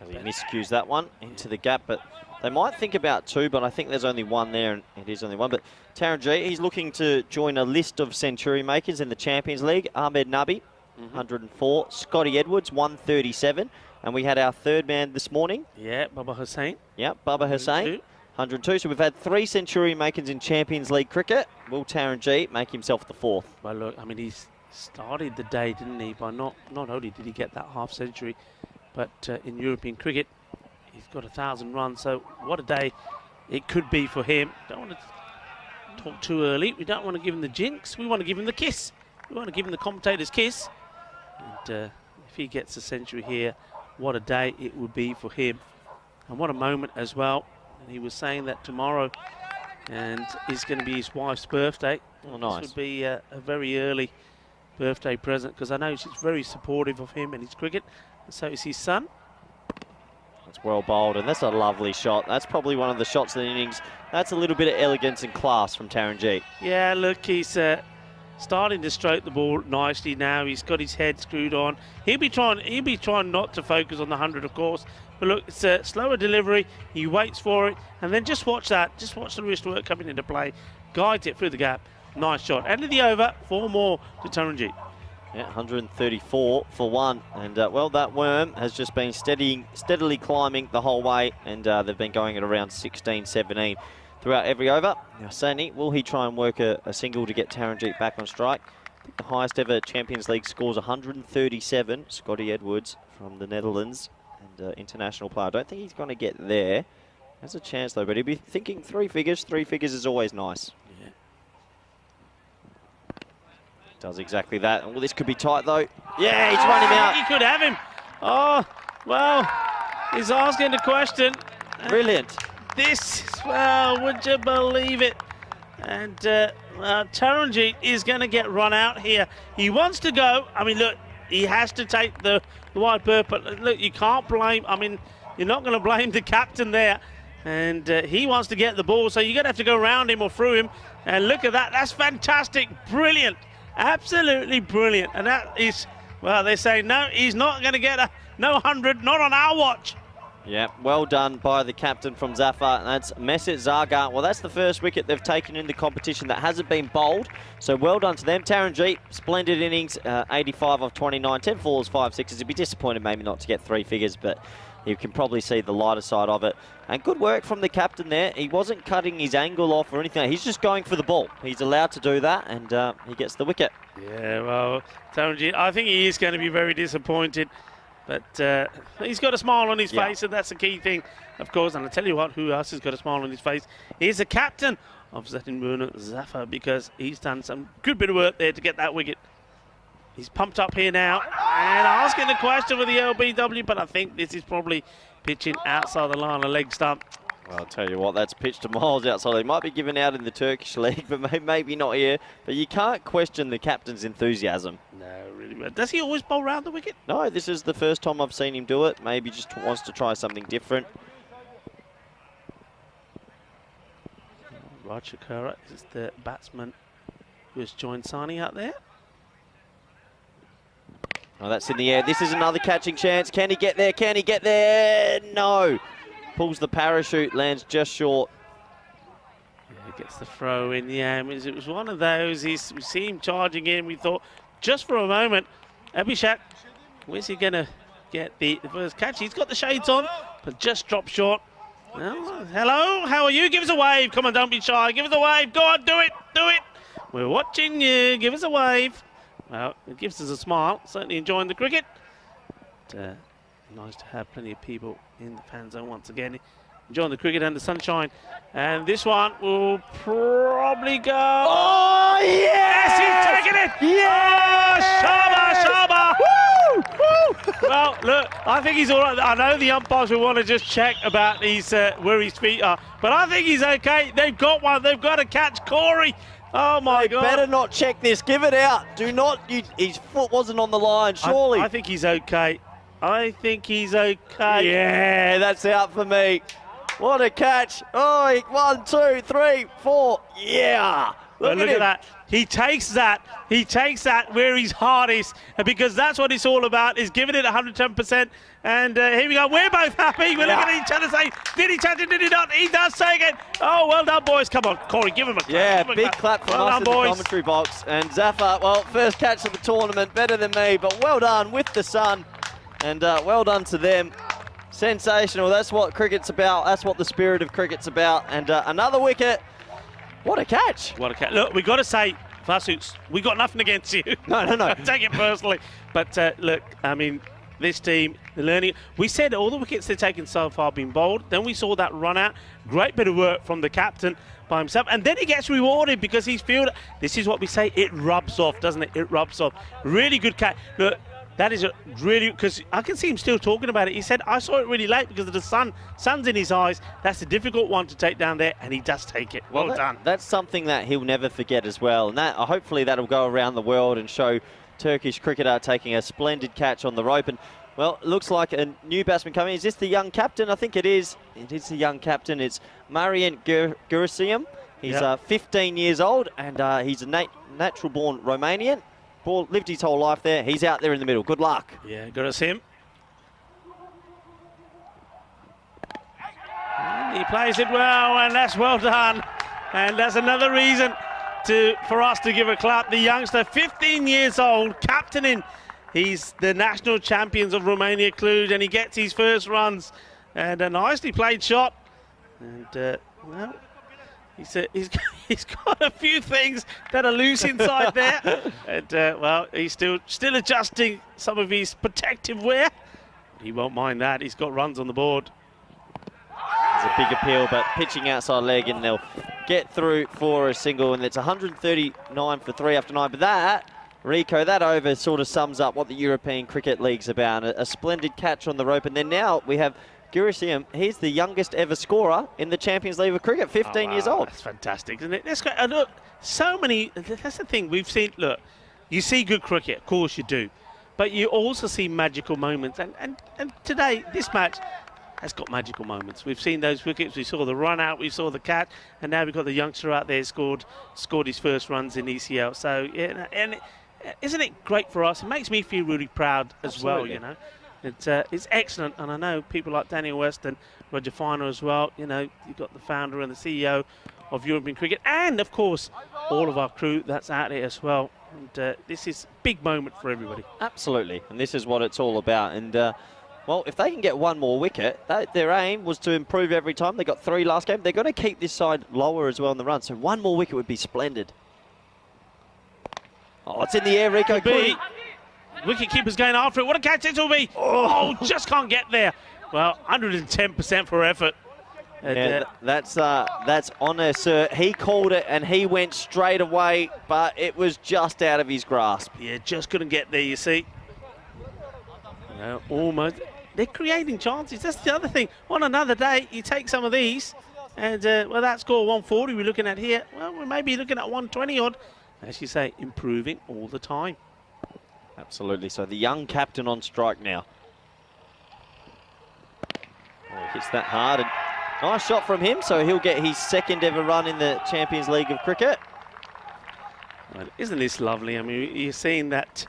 He miscues that one into the gap, but they might think about 2, but I think there's only 1 there, and it is only 1. But Taranjit, he's looking to join a list of century makers in the Champions League. Ahmed Nabi, 104. Scotty Edwards, 137. And we had our 3rd man this morning. Yeah, Baba Hussain. Yeah, Baba Hussain, 102. So we've had 3 century makers in Champions League cricket. Will Taranjit make himself the 4th? Well, look, I mean, he's started the day, didn't he? By not only did he get that half century, but in European cricket, he's got 1,000 runs. So what a day it could be for him. Don't want to talk too early. We don't want to give him the jinx. We want to give him the kiss. We want to give him the commentator's kiss. And if he gets a century here, what a day it would be for him. And what a moment as well. And he was saying that tomorrow and is going to be his wife's birthday. Oh, nice. This would be a very early birthday present, because I know she's very supportive of him and his cricket, and so is his son. That's well bowled, and that's a lovely shot. That's probably one of the shots of the innings. That's a little bit of elegance and class from Taranjit. Yeah, look, he's starting to stroke the ball nicely now. He's got his head screwed on. He'll be trying not to focus on the 100, of course, But look, it's a slower delivery. He waits for it, and then just watch that. Just watch the wrist work coming into play. Guides it through the gap. Nice shot. End of the over. 4 more to Taranjeet. Yeah, 134 for 1. And, well, that worm has just been steadily climbing the whole way, and they've been going at around 16, 17 throughout every over. Now, Sani, will he try and work a single to get Taranjeet back on strike? I think the highest ever Champions League scores 137. Scotty Edwards from the Netherlands and international player. I don't think he's going to get there. Has a chance, though, but he'll be thinking 3 figures. 3 figures is always nice. Yeah. Does exactly that. Well, this could be tight, though. Yeah, he's running out. He could have him. Oh, well, he's asking the question. Brilliant. This, well, would you believe it? And Taranjeet is going to get run out here. He wants to go. I mean, look, he has to take the wide berth, but look, you can't blame, I mean, you're not going to blame the captain there. And he wants to get the ball, so you're going to have to go around him or through him. And look at that. That's fantastic. Brilliant. Absolutely brilliant. And that is, well, they say, no, he's not going to get no 100, not on our watch. Yeah, well done by the captain from Zafer. That's Mesut Zagar. Well, that's the first wicket they've taken in the competition that hasn't been bowled. So well done to them. Taranjeet, splendid innings, 85 of 29, 10 fours, 5 sixes. He'd be disappointed maybe not to get 3 figures, but you can probably see the lighter side of it. And good work from the captain there. He wasn't cutting his angle off or anything. He's just going for the ball. He's allowed to do that, and he gets the wicket. Yeah, well, Taranjeet, I think he is going to be very disappointed. But he's got a smile on his face, and that's the key thing, of course. And I tell you what, who else has got a smile on his face? He's the captain of Zeytin Burnu, Zafer, because he's done some good bit of work there to get that wicket. He's pumped up here now and asking the question with the LBW, but I think this is probably pitching outside the line of leg stump. Well, I'll tell you what, that's pitched to miles outside. They might be given out in the Turkish league, but maybe not here. But you can't question the captain's enthusiasm. No, really. But does he always bowl round the wicket? No, this is the first time I've seen him do it. Maybe just wants to try something different. Raj Shakura is the batsman who has joined Sani out there. Oh, that's in the air. This is another catching chance. Can he get there? Can he get there? No. Pulls the parachute, lands just short. Yeah, gets the throw in. Yeah, it was one of those. We see him charging in. We thought, just for a moment, Abhishek, where's he going to get the first catch? He's got the shades on, but just dropped short. Well, hello, how are you? Give us a wave. Come on, don't be shy. Give us a wave. Go on, do it. Do it. We're watching you. Give us a wave. Well, it gives us a smile. Certainly enjoying the cricket. But, nice to have plenty of people in the fan zone once again, enjoying the cricket and the sunshine. And this one will probably go. Oh, yes! He's taking it! Yes! Oh, Shaba! Woo! Well, look, I think he's all right. I know the umpires will want to just check about his, where his feet are, but I think he's okay. They've got one. They've got to catch Corey. Oh, my God. Better not check this. Give it out. Do not. His foot wasn't on the line, surely. I think he's okay. I think he's okay. Yeah, that's out for me. What a catch. Oh, 1, 2, 3, 4. Yeah. Look at that. He takes that. He takes that where his heart is, because that's what it's all about, is giving it 110%. And here we go. We're both happy. We're looking at each other saying, did he touch it? Did he not? He does say it. Oh, well done, boys. Come on, Corey, give him a clap. Yeah, big clap from us in the commentary box. And Zafer, well, first catch of the tournament, better than me, but well done with the sun. And well done to them. Sensational. That's what cricket's about. That's what the spirit of cricket's about. And another wicket. What a catch. What a catch. Look, we got to say, Vasuts, we got nothing against you. No. Take it personally. But look, I mean, this team, they're learning. We said all the wickets they've taken so far have been bowled. Then we saw that run out. Great bit of work from the captain by himself. And then he gets rewarded because he's fielded. This is what we say. It rubs off, doesn't it? It rubs off. Really good catch. Look, that is really, because I can see him still talking about it. He said, I saw it really late because of the sun's in his eyes. That's a difficult one to take down there, and he does take it. Well done. That's something that he'll never forget as well. And that hopefully that'll go around the world and show Turkish cricketer taking a splendid catch on the rope. And, well, it looks like a new batsman coming. Is this the young captain? I think it is. It is the young captain. It's Marian Guyssss. He's 15 years old, and he's a natural-born Romanian. Lived his whole life there. He's out there in the middle. Good luck. Yeah, good to see him. He plays it well, and that's well done. And that's another reason for us to give a clap. The youngster, 15 years old, captaining. He's the national champions of Romania, Cluj, and he gets his first runs. And a nicely played shot. And, well, he's got a few things that are loose inside there. And, well, he's still adjusting some of his protective wear. He won't mind that. He's got runs on the board. It's a big appeal, but pitching outside leg, and they'll get through for a single, and it's 139 for 3 after 9. But that, Rico, that over sort of sums up what the European Cricket League's about. A splendid catch on the rope, and then now we have Guyssss. He's the youngest ever scorer in the Champions League of Cricket, 15 years old. That's fantastic, isn't it? That's great. And look, so many, that's the thing we've seen. Look, you see good cricket, of course you do, but you also see magical moments. And today, this match has got magical moments. We've seen those wickets, we saw the run out, we saw the catch, and now we've got the youngster out there scored his first runs in ECL. So, yeah, and isn't it great for us? It makes me feel really proud as Absolutely. well, you know. It's excellent, and I know people like Daniel West and Roger Finer as well. You know, you've got the founder and the CEO of European Cricket, and of course all of our crew that's out there as well. And this is a big moment for everybody. Absolutely, and this is what it's all about. And well, if they can get one more wicket, their aim was to improve every time. They got 3 last game. They're going to keep this side lower as well in the run, so one more wicket would be splendid. Oh, it's in the air, Rico. Wicket keeper's going after it. What a catch this will be. Oh, just can't get there. Well, 110% for effort. Yeah, that's honour, sir. He called it and he went straight away, but it was just out of his grasp. Yeah, just couldn't get there, you see. Well, almost. They're creating chances. That's the other thing. On another day, you take some of these, and, well, that score 140 we're looking at here. Well, we may be looking at 120 odd. As you say, improving all the time. Absolutely. So the young captain on strike now. Oh, he hits that hard. And nice shot from him, so he'll get his second ever run in the Champions League of Cricket. Well, isn't this lovely? I mean, you're seeing that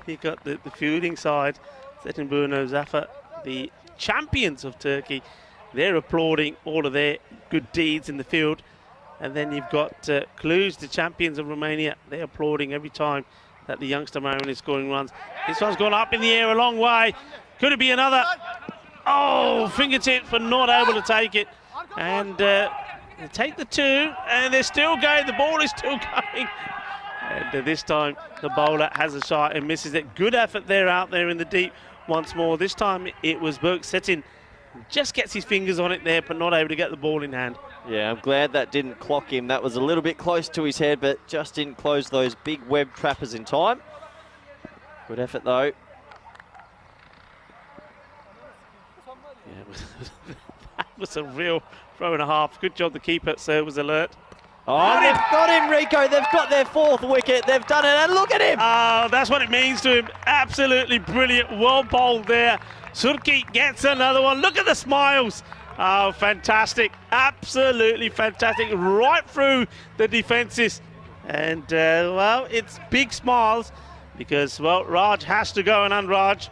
you got the fielding side, Zeytin, Burnu, Zafer, the champions of Turkey. They're applauding all of their good deeds in the field. And then you've got Cluj, the champions of Romania. They're applauding every time that the youngster Marion is scoring runs. This one's gone up in the air a long way. Could it be another? Oh, fingertips, but not able to take it. And they take the 2, and they're still going. The ball is still going. And this time, the bowler has a shot and misses it. Good effort there out there in the deep once more. This time, it was Zeytin. Just gets his fingers on it there, but not able to get the ball in hand. Yeah, I'm glad that didn't clock him. That was a little bit close to his head, but just didn't close those big web trappers in time. Good effort, though. Yeah, that was a real throw and a half. Good job the keeper, sir, was alert. Oh, they've got him, Rico. They've got their 4th wicket. They've done it, and look at him. Oh, that's what it means to him. Absolutely brilliant. Well bowled there. Surki gets another one. Look at the smiles. Oh, fantastic. Absolutely fantastic. Right through the defences. And, well, it's big smiles because, well, Raj has to go and unraj.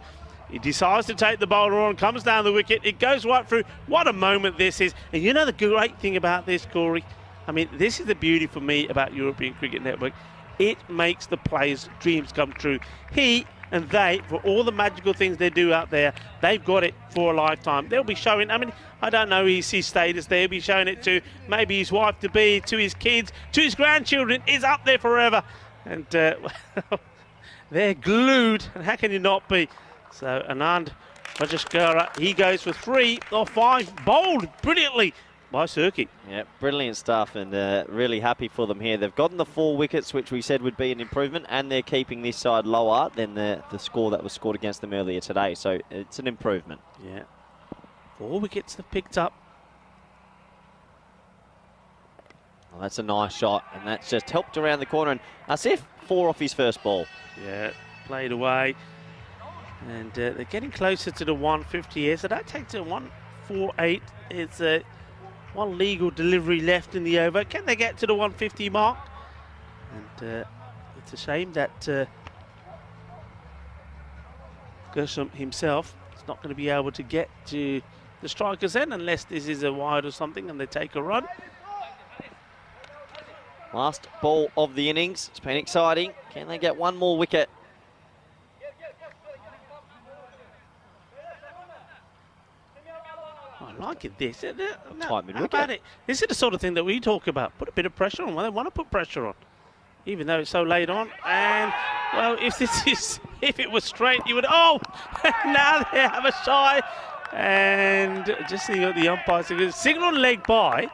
He decides to take the bowler on, comes down the wicket. It goes right through. What a moment this is. And you know the great thing about this, Corey? I mean, this is the beauty for me about European Cricket Network. It makes the players' dreams come true. He and they, for all the magical things they do out there, they've got it for a lifetime. They'll be showing, I mean, I don't know his status. They'll be showing it to maybe his wife-to-be, to his kids, to his grandchildren. It's up there forever. And they're glued, and how can you not be? So Anand Rajaskara, he goes for 3 or 5, bowled brilliantly by Surki. Yeah, brilliant stuff, and really happy for them here. They've gotten the 4 wickets, which we said would be an improvement, and they're keeping this side lower than the score that was scored against them earlier today. So it's an improvement. Yeah, 4 wickets they've picked up. Well, that's a nice shot, and that's just helped around the corner. And Asif, 4 off his first ball. Yeah, played away. And they're getting closer to the 150 here, so that takes to 148. It's one legal delivery left in the over. Can they get to the 150 mark? And it's a shame that Guyssss himself is not going to be able to get to the strikers end, unless this is a wide or something and they take a run. Last ball of the innings. It's been exciting. Can they get one more wicket? I like it, this. Tight mid-wicket. How about it? This is the sort of thing that we talk about. Put a bit of pressure on. Well, they want to put pressure on, even though it's so late on. And, well, if it was straight, you would, oh, now they have a shy. And just see what the umpire signal leg by.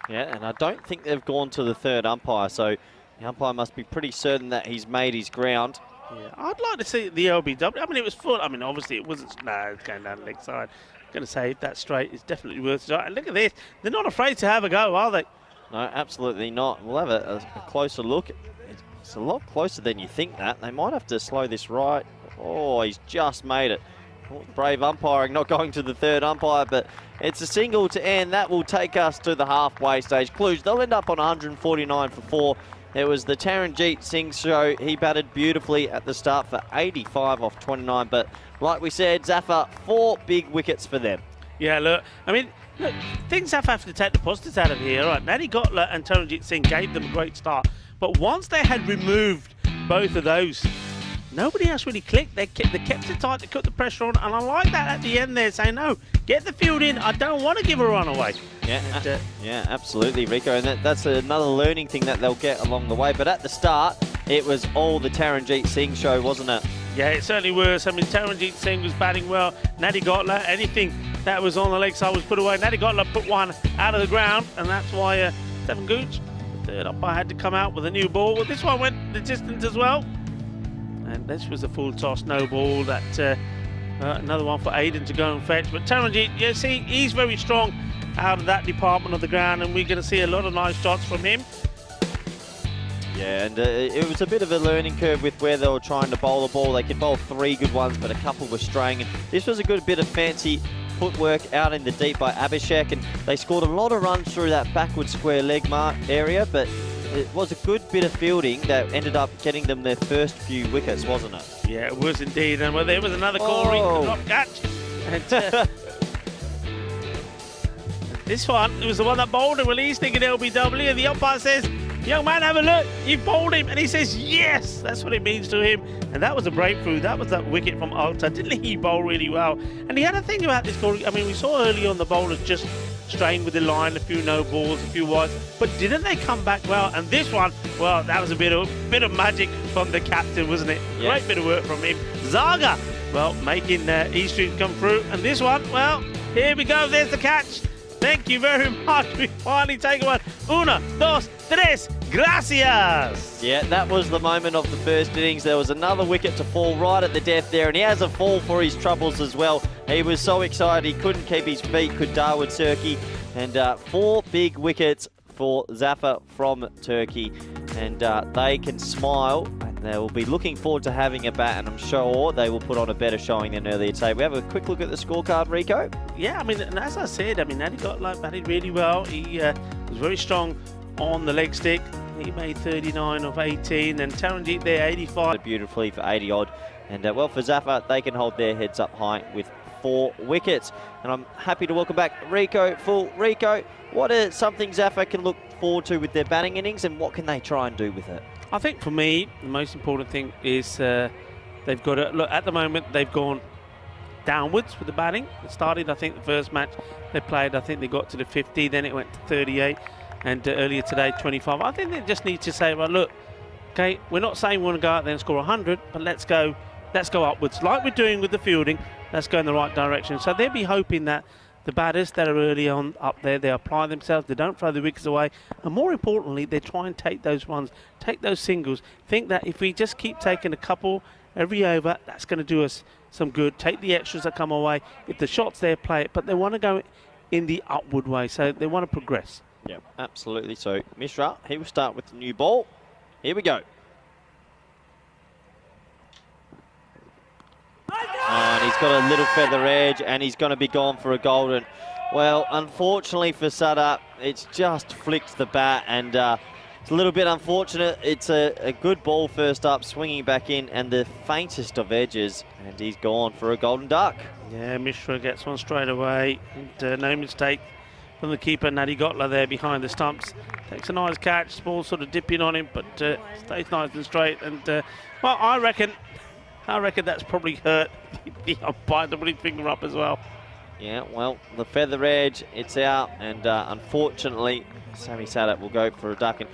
Yeah, and I don't think they've gone to the third umpire, so the umpire must be pretty certain that he's made his ground. Yeah, I'd like to see the LBW. I mean, it was full. I mean, obviously it wasn't. No, it's going down the leg side. Going to say if that's straight, it's definitely worth a shot. And look at this. They're not afraid to have a go, are they? No, absolutely not. We'll have a closer look. It's a lot closer than you think that. They might have to slow this right. Oh, he's just made it. Brave umpiring, not going to the third umpire, but it's a single to end. That will take us to the halfway stage. Cluj, they'll end up on 149 for 4. It was the Taranjeet Singh show. He batted beautifully at the start for 85 off 29, but like we said, Zafer, 4 big wickets for them. Yeah, look, I mean, look, things have to take the positives out of here. Right, Nadi Gotla and Taranjeet Singh gave them a great start, but once they had removed both of those, nobody else really clicked. They kept it tight, they put the pressure on, and I like that at the end there, saying, no, get the field in, I don't want to give a run away. Yeah, yeah, absolutely, Rico, and that's another learning thing that they'll get along the way. But at the start, it was all the Taranjeet Singh show, wasn't it? Yeah, it certainly was. I mean, Taranjeet Singh was batting well. Nadi Gotla, anything that was on the leg side was put away. Nadi Gotla put one out of the ground, and that's why Stephen Gooch, the third umpire, had to come out with a new ball. Well, this one went the distance as well. And this was a full toss, no ball. That another one for Aiden to go and fetch. But Taranjeet, you see, he's very strong out of that department of the ground, and we're going to see a lot of nice shots from him. Yeah, and it was a bit of a learning curve with where they were trying to bowl the ball. They could bowl 3 good ones, but a couple were straying. And this was a good bit of fancy footwork out in the deep by Abhishek, and they scored a lot of runs through that backward square leg mark area, but it was a good bit of fielding that ended up getting them their first few wickets, wasn't it? Yeah, it was indeed. And well, there was another call, drop catch. And, this one, it was the one that bowled and released, thinking LBW, and the umpire says, young man, have a look, you bowled him. And he says, yes, that's what it means to him. And that was a breakthrough. That was that wicket from Alta. Didn't he bowl really well? And he had a thing about this ball. I mean, we saw early on the bowlers just strained with the line, a few no balls, a few wides, but didn't they come back well? And this one, well, that was a bit of magic from the captain, wasn't it? Yeah. Great bit of work from him. Zaga, well, making E Street come through. And this one, well, here we go. There's the catch. Thank you very much. We finally take one. Una, dos, tres, gracias. Yeah, that was the moment of the first innings. There was another wicket to fall right at the death there, and he has a fall for his troubles as well. He was so excited he couldn't keep his feet, could Dawood Turkey. And 4 big wickets for Zafer from Turkey. And they can smile, and they will be looking forward to having a bat, and I'm sure they will put on a better showing than earlier today. We have a quick look at the scorecard, Rico. Yeah, I mean, and as I said, I mean, Nadi Gotla batted really well. He was very strong on the leg stick. He made 39 of 18, and Taranjeet there, 85. Beautifully for 80 odd. And well, for Zafer, they can hold their heads up high with 4 wickets. And I'm happy to welcome back Rico Full. Rico, what is something Zafer can look forward to with their batting innings, and what can they try and do with it? I think for me, the most important thing is they've got to look. At the moment, they've gone downwards with the batting. It started, I think, the first match they played, I think they got to the 50, then it went to 38, and earlier today, 25. I think they just need to say, well, look, okay, we're not saying we want to go out there and score 100, but let's go upwards, like we're doing with the fielding. Let's go in the right direction. So they'll be hoping that the batters that are early on up there, they apply themselves, they don't throw the wickets away, and more importantly, they try and take those runs, take those singles. Think that if we just keep taking a couple every over, that's going to do us some good. Take the extras that come away. If the shot's there, play it, but they want to go in the upward way, so they want to progress. Yeah, absolutely. So Mishra, he will start with the new ball. Here we go. And he's got a little feather edge, and he's going to be gone for a golden. Well, unfortunately for Sada, it's just flicked the bat, and It's a little bit unfortunate. It's a good ball first up, swinging back in, and the faintest of edges, and he's gone for a golden duck. Yeah, Mishra gets one straight away, and no mistake from the keeper, Natty Gotler there behind the stumps. Takes a nice catch, ball sort of dipping on him, but stays nice and straight. And well, I reckon that's probably hurt the umpire to put his finger up as well. Yeah, well, the feather edge, it's out, and unfortunately, Sammy Sadat will go for a duck. And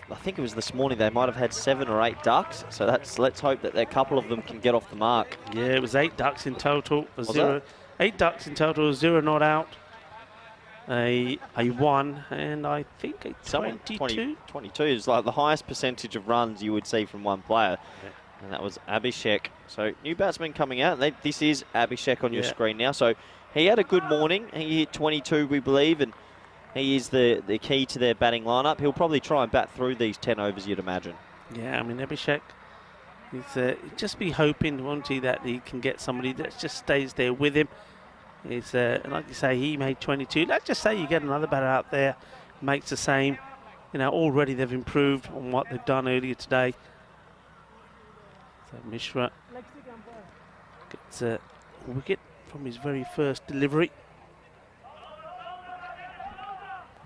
I think it was this morning they might have had 7 or 8 ducks, so let's hope that a couple of them can get off the mark. Yeah, it was 8 ducks in total. Was zero, it? 8 ducks in total, 0 not out. A 1, and I think a 22. 22 is like the highest percentage of runs you would see from one player. Yeah. And that was Abhishek. So new batsman coming out. This is Abhishek on your screen now. So he had a good morning. He hit 22, we believe, and he is the key to their batting lineup. He'll probably try and bat through these 10 overs, you'd imagine. Yeah, I mean, Abhishek, he's just be hoping, won't he, that he can get somebody that just stays there with him. He's, like you say, he made 22. Let's just say you get another batter out there, makes the same. You know, already they've improved on what they've done earlier today. So Mishra gets a wicket from his very first delivery.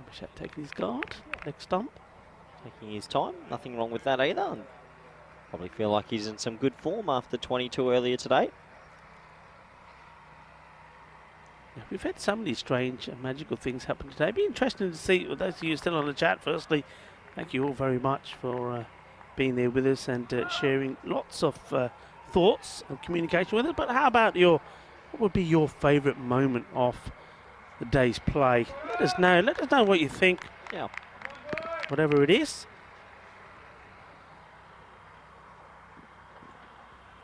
Abhishek taking his guard, next stump. Taking his time, nothing wrong with that either. And probably feel like he's in some good form after 22 earlier today. Yeah, we've had so many strange and magical things happen today. It'd be interesting to see, with those of you still on the chat, firstly, thank you all very much for being there with us and sharing lots of thoughts and communication with us. But how about what would be your favourite moment of the day's play? Let us know what you think. Yeah. Whatever it is.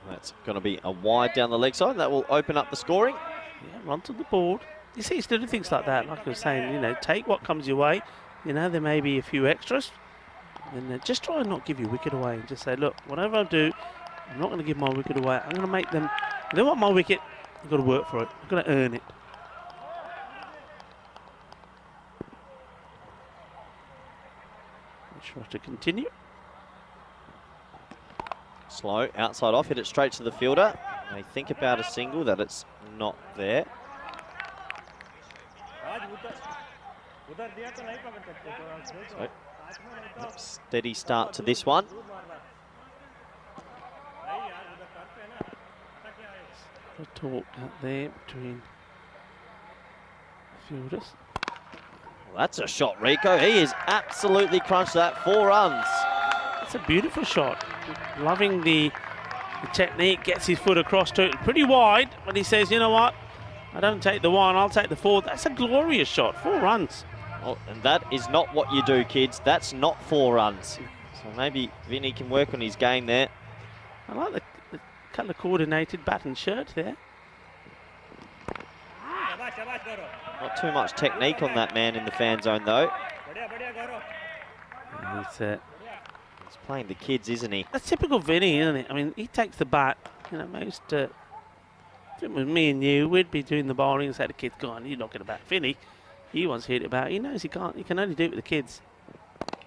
That's going to be a wide down the leg side. That will open up the scoring. Yeah, run to the board. You see, still do things like that. Like I was saying, you know, take what comes your way. You know, there may be a few extras. And just try and not give your wicket away. And just say, look, whatever I do, I'm not going to give my wicket away. I'm going to make them. If they want my wicket, I've got to work for it. I've got to earn it. Try to continue. Slow, outside off, hit it straight to the fielder. They think about a single, that it's not there. So, steady start to this one. A talk out there between fielders. Well, that's a shot, Rico. He is absolutely crunched that. 4 runs. It's a beautiful shot. Loving the technique, gets his foot across to it. Pretty wide, but he says, you know what? I don't take the 1, I'll take the 4. That's a glorious shot. 4 runs. Well, and that is not what you do, kids. That's not 4 runs. So maybe Vinny can work on his game there. I like the colour coordinated bat and shirt there. Not too much technique on that man in the fan zone, though. He's playing the kids, isn't he? That's typical Vinny, isn't it? I mean, he takes the bat. You know, most, if it was me and you, we'd be doing the bowling and say to the kids, go on, you're not going to bat Vinny. He wants to hit it about. He knows he can't. He can only do it with the kids.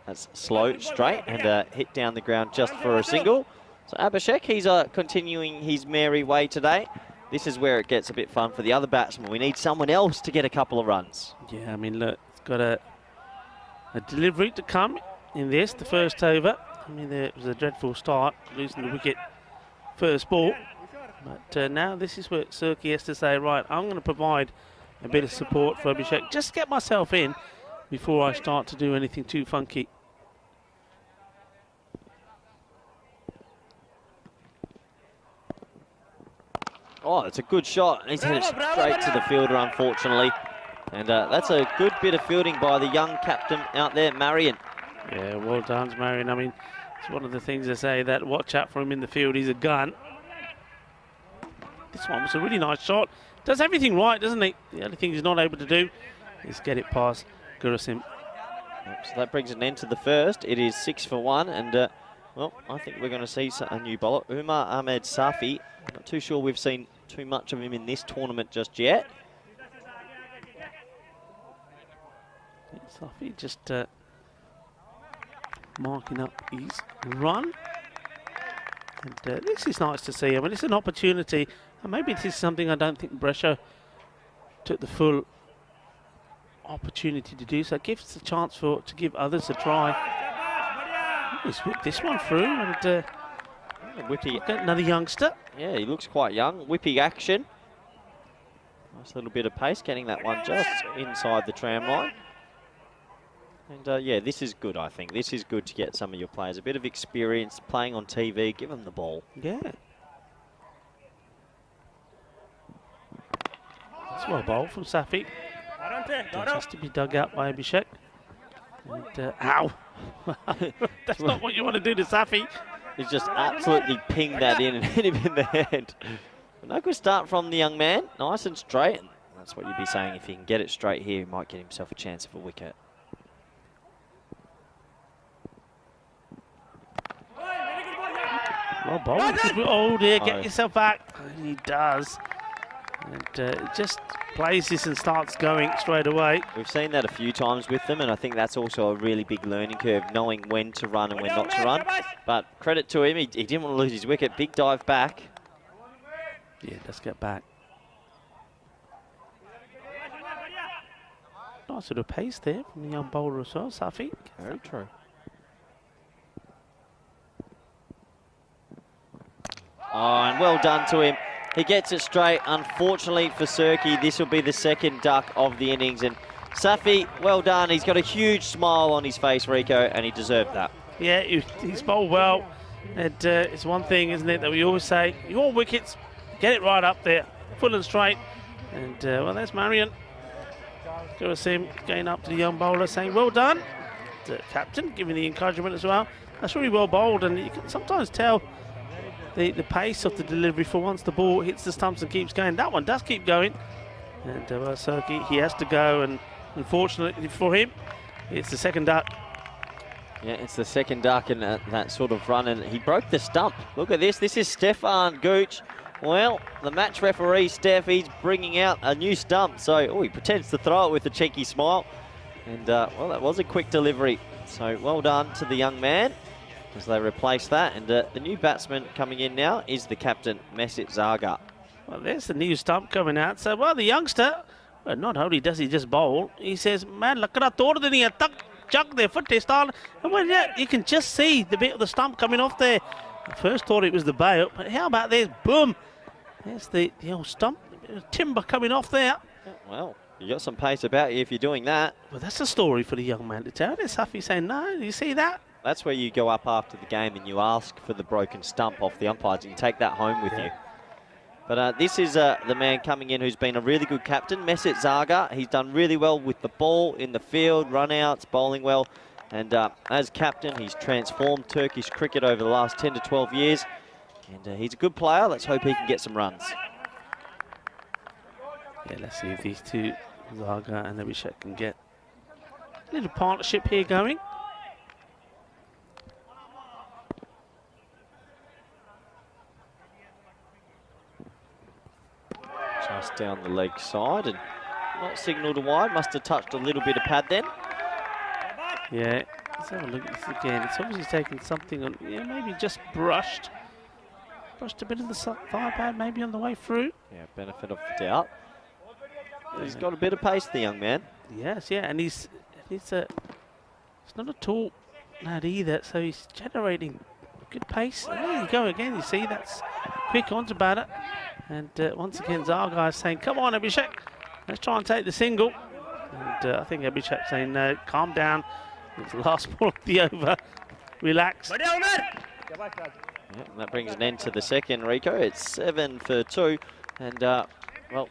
That's slow, straight, and hit down the ground just for a single. So Abhishek, he's continuing his merry way today. This is where it gets a bit fun for the other batsmen. We need someone else to get a couple of runs. Yeah, I mean, look, it's got a delivery to come in this, the first over. I mean, it was a dreadful start, losing the wicket first ball. But now this is where Surkey has to say, right, I'm going to provide a bit of support for Abhishek. Just get myself in before I start to do anything too funky. Oh, it's a good shot. He's hit it straight to the fielder, unfortunately. And that's a good bit of fielding by the young captain out there, Marion. Yeah, well done, Marion. I mean, it's one of the things they say, that watch out for him in the field. He's a gun. This one was a really nice shot. Does everything right, doesn't he? The only thing he's not able to do is get it past Guyssss. So that brings an end to the first. It is 6 for 1. And, well, I think we're going to see a new bowler. Umar Ahmed Safi. Not too sure we've seen too much of him in this tournament just yet. Safi just marking up his run. And this is nice to see. I mean, it's an opportunity, and maybe this is something I don't think Brescia took the full opportunity to do. So it gives the chance to give others a try. He's whipped this one through, and whippy. Another youngster. Yeah, he looks quite young. Whippy action. Nice little bit of pace, getting that one just inside the tram line. And yeah, this is good, I think. This is good to get some of your players a bit of experience playing on TV. Give them the ball. Yeah. That's well bowled from Zafer. Has to be dug out by Abhishek. And, ow! That's not what you want to do to Zafer. He's just absolutely pinged that in and hit him in the head. No good start from the young man. Nice and straight. That's what you'd be saying. If he can get it straight here, he might get himself a chance of a wicket. Well bowled. Oh dear, get yourself back. And he does. And just plays this and starts going straight away. We've seen that a few times with them, and I think that's also a really big learning curve, knowing when to run and when not to run. But credit to him, he didn't want to lose his wicket. Big dive back. Yeah, let's get back. Nice little pace there from the young bowler as well, Zafer. Very true. Oh, and well done to him. He gets it straight. Unfortunately for Surkey, this will be the second duck of the innings. And Zafer, well done. He's got a huge smile on his face, Rico, and he deserved that. Yeah, he's bowled well. And it's one thing, isn't it, that we always say, you want wickets, get it right up there, full and straight. And, well, there's Marion. Go see him going up to the young bowler saying, well done. The captain giving the encouragement as well. That's really well bowled, and you can sometimes tell the pace of the delivery for once the ball hits the stumps and keeps going. That one does keep going. And well, Surkey, he has to go, and unfortunately for him, it's the second duck. Yeah, it's the second duck in that sort of run, and he broke the stump. Look at this. This is Stefan Gooch. Well, the match referee, Steph, he's bringing out a new stump. So, he pretends to throw it with a cheeky smile. And, well, that was a quick delivery. So, well done to the young man as they replace that. And the new batsman coming in now is the captain, Mesut Zagar. Well, there's the new stump coming out. So, well, the youngster, well, not only does he just bowl, he says, man, lakra tod deni hai, tak chuck their foot test on. And well, yeah, you can just see the bit of the stump coming off there. I first thought it was the bail, but how about this? Boom! There's the old stump, timber coming off there. Well, you got some pace about you if you're doing that. Well, that's a story for the young man to tell. There's Zafer saying, no, you see that? That's where you go up after the game and you ask for the broken stump off the umpires and you take that home with you. But this is the man coming in who's been a really good captain, Mesut Zagar. He's done really well with the ball in the field, run-outs, bowling well. And as captain, he's transformed Turkish cricket over the last 10 to 12 years. And he's a good player. Let's hope he can get some runs. Yeah, let's see if these two, Zagar and Abhishek, can get a little partnership here going. Just down the leg side and not signalled to wide. Must have touched a little bit of pad then. Yeah, let's have a look at this again. It's obviously taken something on, yeah, maybe just brushed a bit of the thigh pad maybe on the way through. Yeah, benefit of the doubt. He's got a bit of pace, the young man. Yes, yeah, and he's not a tall lad either, so he's generating good pace. And there you go again, you see, that's quick onto batter. And once again, Zagar is saying, come on, Abhishek, let's try and take the single. And I think Abhishek saying, no, calm down. It's the last ball of the over. Relax. Yeah, and that brings an end to the second, Rico. It's 7 for 2. And, well,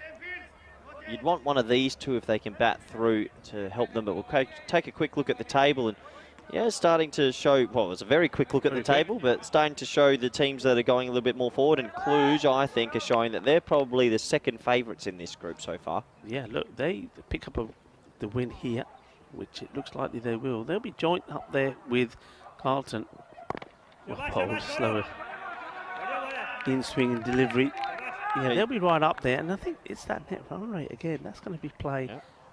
you'd want one of these two if they can bat through to help them. But we'll take a quick look at the table. And, yeah, starting to show, well, it was a very quick look at the table, but starting to show the teams that are going a little bit more forward. And Cluj, I think, are showing that they're probably the second favourites in this group so far. Yeah, look, they pick up the win here, which it looks likely they will. They'll be joint up there with Carlton. Oh, slower in swing and delivery. Yeah, they'll be right up there, and I think it's that net run rate again. That's going to be play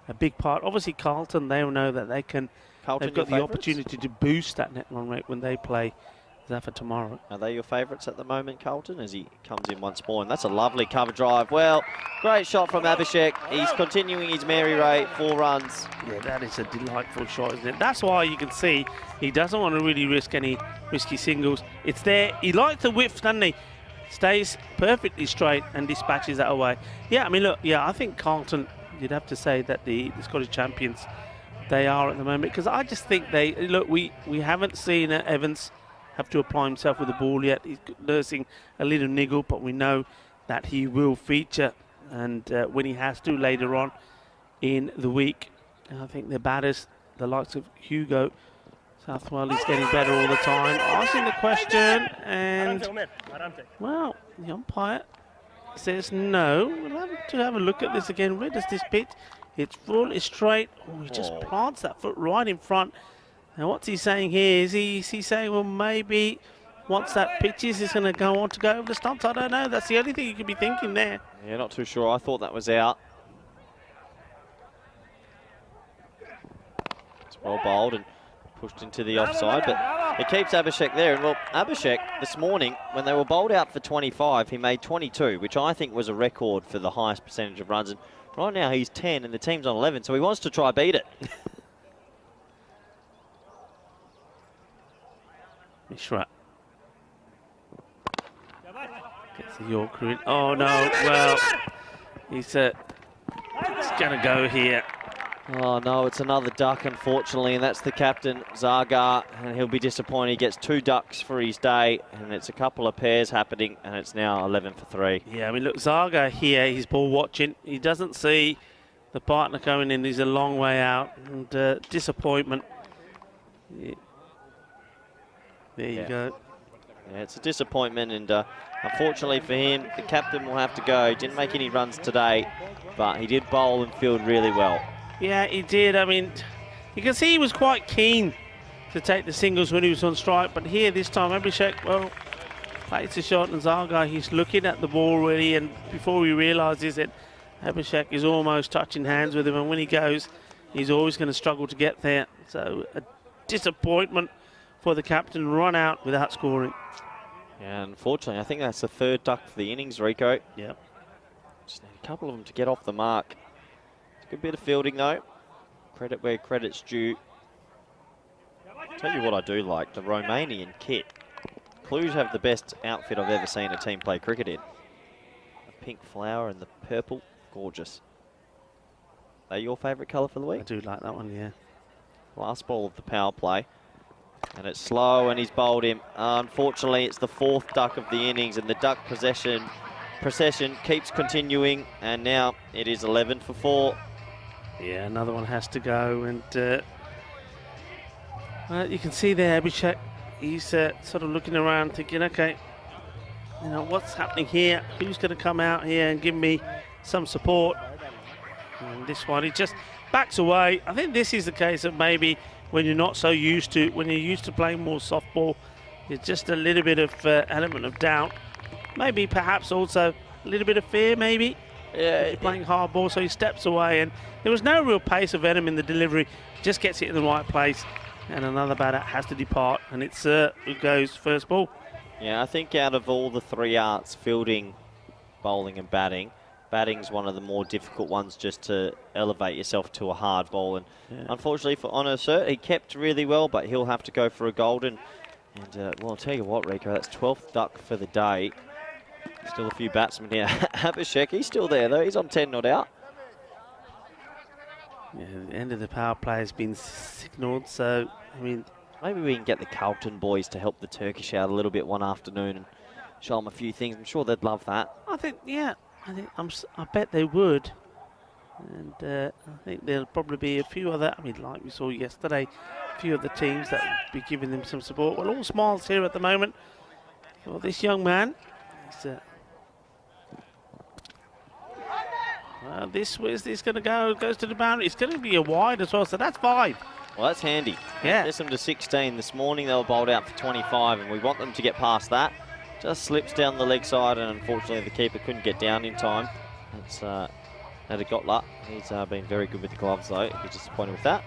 a big part. Obviously, Carlton, they'll know that they've got the opportunity to boost that net run rate when they play Zafer tomorrow. Are they your favourites at the moment, Carlton, as he comes in once more? And that's a lovely cover drive. Well, great shot from Abhishek. He's continuing his merry rate, 4 runs. Yeah, that is a delightful shot, isn't it? That's why you can see he doesn't want to really risk any risky singles. It's there. He likes the width, doesn't he? Stays perfectly straight and dispatches that away. Yeah, I mean, look, yeah, I think Carlton, you'd have to say that the Scottish champions, they are at the moment, because I just think we haven't seen Evans have to apply himself with the ball yet. He's nursing a little niggle, but we know that he will feature, and when he has to later on in the week. I think the batters, the likes of Hugo Southwell, is getting better all the time. Asking the question, and well, the umpire says no. We'll have to have a look at this again. Where does this pitch? It's full, it's straight. Oh, he just plants that foot right in front. Now, what's he saying here? Is he saying, well, maybe once that pitches, he's going to go on to go over the stumps? I don't know. That's the only thing you could be thinking there. Yeah, not too sure. I thought that was out. It's well bowled and pushed into the offside, but it keeps Abhishek there. And, well, Abhishek, this morning, when they were bowled out for 25, he made 22, which I think was a record for the highest percentage of runs. And right now, he's 10, and the team's on 11, so he wants to try beat it. Mishra gets the Yorker in. Oh no, well, he's going to go here. Oh no, it's another duck, unfortunately, and that's the captain, Zagar, and he'll be disappointed. He gets 2 ducks for his day, and it's a couple of pairs happening, and it's now 11 for 3. Yeah, I mean, look, Zagar here, he's ball watching. He doesn't see the partner coming in. He's a long way out, and disappointment. Yeah. There you go. Yeah, it's a disappointment, and unfortunately for him, the captain will have to go. He didn't make any runs today, but he did bowl and field really well. Yeah, he did. I mean, you can see he was quite keen to take the singles when he was on strike, but here this time, Abhishek, well, takes a shot, and Zagar, he's looking at the ball really, and before he realises it, Abhishek is almost touching hands with him, and when he goes, he's always going to struggle to get there. So a disappointment for the captain, run out without scoring. Yeah, unfortunately, I think that's the 3rd duck for the innings, Rico. Yep. Just need a couple of them to get off the mark. It's a good bit of fielding, though. Credit where credit's due. Tell you what I do like, the Romanian kit. Cluj have the best outfit I've ever seen a team play cricket in. The pink flower and the purple, gorgeous. Are they your favourite colour for the week? I do like that one, yeah. Last ball of the power play. And it's slow, and he's bowled him. Unfortunately, it's the 4th duck of the innings, and the duck procession keeps continuing, and now it is 11 for 4. Yeah, another one has to go, and you can see there, Abhishek, he's sort of looking around thinking, okay, you know, what's happening here? Who's going to come out here and give me some support? And this one, he just backs away. I think this is the case of maybe when you're not so used to, when you're used to playing more softball, it's just a little bit of element of doubt. Maybe perhaps also a little bit of fear, maybe. Yeah, he's playing hard ball, so he steps away, and there was no real pace of venom in the delivery. Just gets it in the right place, and another batter has to depart, and it's who goes first ball. Yeah, I think out of all the 3 arts, fielding, bowling and batting's one of the more difficult ones just to elevate yourself to a hard ball. And unfortunately for Honor Sir, he kept really well, but he'll have to go for a golden. And well, I'll tell you what, Rico, that's 12th duck for the day. Still a few batsmen here. Abhishek, he's still there though. He's on 10 not out. Yeah, the end of the power play has been signalled, so I mean, maybe we can get the Carlton boys to help the Turkish out a little bit one afternoon and show them a few things. I'm sure they'd love that. I think, yeah. I bet they would, and I think there'll probably be a few other, I mean, like we saw yesterday, a few other teams that will be giving them some support. Well, all smiles here at the moment. Well, this young man, where's this going to go? It goes to the boundary. It's going to be a wide as well, so that's 5. Well, that's handy. Yeah. Gets them to 16 this morning. They were bowled out for 25, and we want them to get past that. Just slips down the leg side, and unfortunately the keeper couldn't get down in time. It's Gotla. He's been very good with the gloves, though. He's disappointed with that.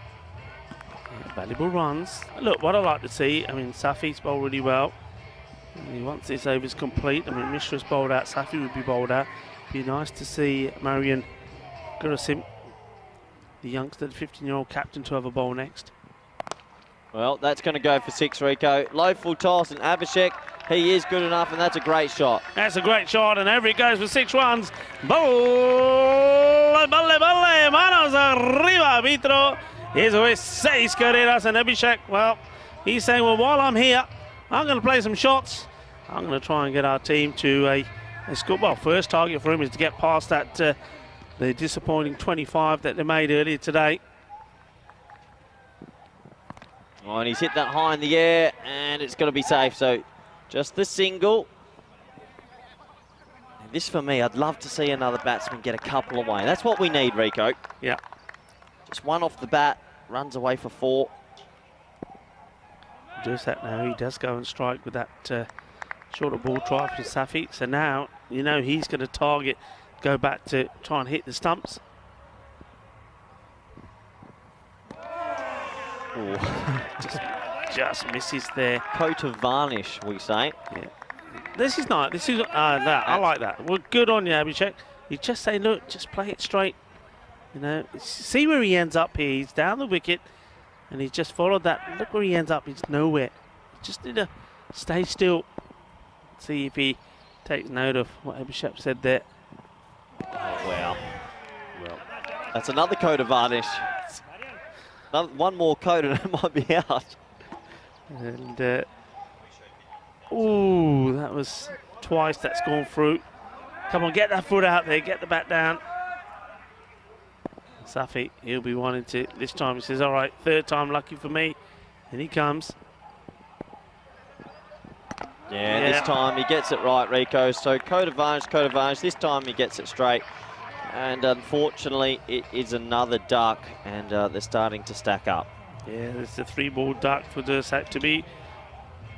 Yeah, valuable runs. Look, what I like to see, I mean, Safi's bowled really well. Once this over's complete, I mean, Mishra's bowled out, Zafer would be bowled out. Be nice to see Marian Guyssss, the youngster, the 15-year-old captain, to have a bowl next. Well, that's going to go for 6, Rico. Low full toss, and Abhishek, he is good enough, and that's a great shot. That's a great shot, and over it goes for 6 runs. Balle, balle, balle, manos arriba, arbitro. Eso es 6 carreras, and Abhishek, well, he's saying, well, while I'm here, I'm going to play some shots. I'm going to try and get our team to a score. Well, first target for him is to get past that the disappointing 25 that they made earlier today. Oh, and he's hit that high in the air, and it's going to be safe. So just the single. And this, for me, I'd love to see another batsman get a couple away. That's what we need, Rico. Yeah. Just one off the bat, runs away for 4. Does that now. He does go and strike with that shorter ball try for Zafer. So now, you know, he's going to target, go back to try and hit the stumps. just misses there. Coat of varnish, we say. Yeah. This is not. This is. I like that. Well, good on you, Abhishek. You just say, look, just play it straight. You know, see where he ends up here. He's down the wicket, and he's just followed that. Look where he ends up. He's nowhere. He just need to stay still. See if he takes note of what Abhishek said there. Oh, wow. Well, that's another coat of varnish. One more coat and it might be out. And, ooh, that was twice that's gone through. Come on, get that foot out there, get the bat down. Zafer, he'll be wanting to, this time he says, all right, 3rd time lucky for me. And he comes. Yeah, this time he gets it right, Rico. So coat of varnish. This time he gets it straight. And unfortunately, it is another duck, and they're starting to stack up. Yeah, there's a 3-ball duck for Guyssss.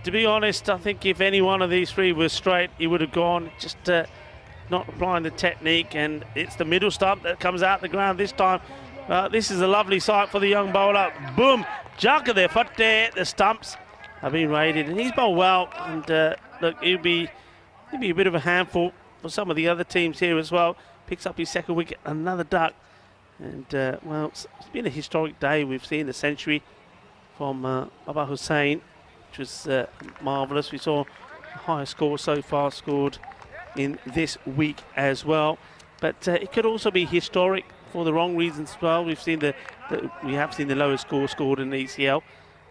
To be honest, I think if any one of these 3 was straight, he would have gone. Just not applying the technique, and it's the middle stump that comes out the ground this time. This is a lovely sight for the young bowler. Boom! Jaka there, foot there. The stumps have been raided, and he's bowled well. And look, he'll be a bit of a handful for some of the other teams here as well. Picks up his 2nd wicket, another duck. And, well, it's been a historic day. We've seen a century from Baba Hussain, which was marvellous. We saw the highest score so far scored in this week as well. But it could also be historic for the wrong reasons as well. We have seen the lowest score scored in the ECL,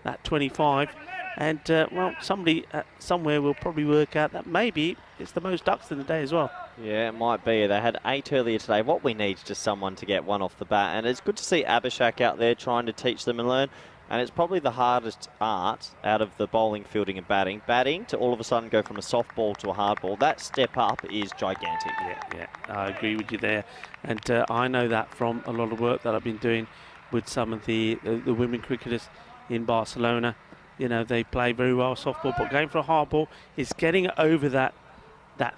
that 25. And, well, somebody somewhere will probably work out that maybe it's the most ducks in the day as well. Yeah, it might be. They had 8 earlier today. What we need is just someone to get one off the bat. And it's good to see Abhishek out there trying to teach them and learn. And it's probably the hardest art out of the bowling, fielding and batting. Batting to all of a sudden go from a soft ball to a hard ball. That step up is gigantic. Yeah, I agree with you there. And I know that from a lot of work that I've been doing with some of the women cricketers in Barcelona. You know, they play very well softball, but going for a hard ball is getting over that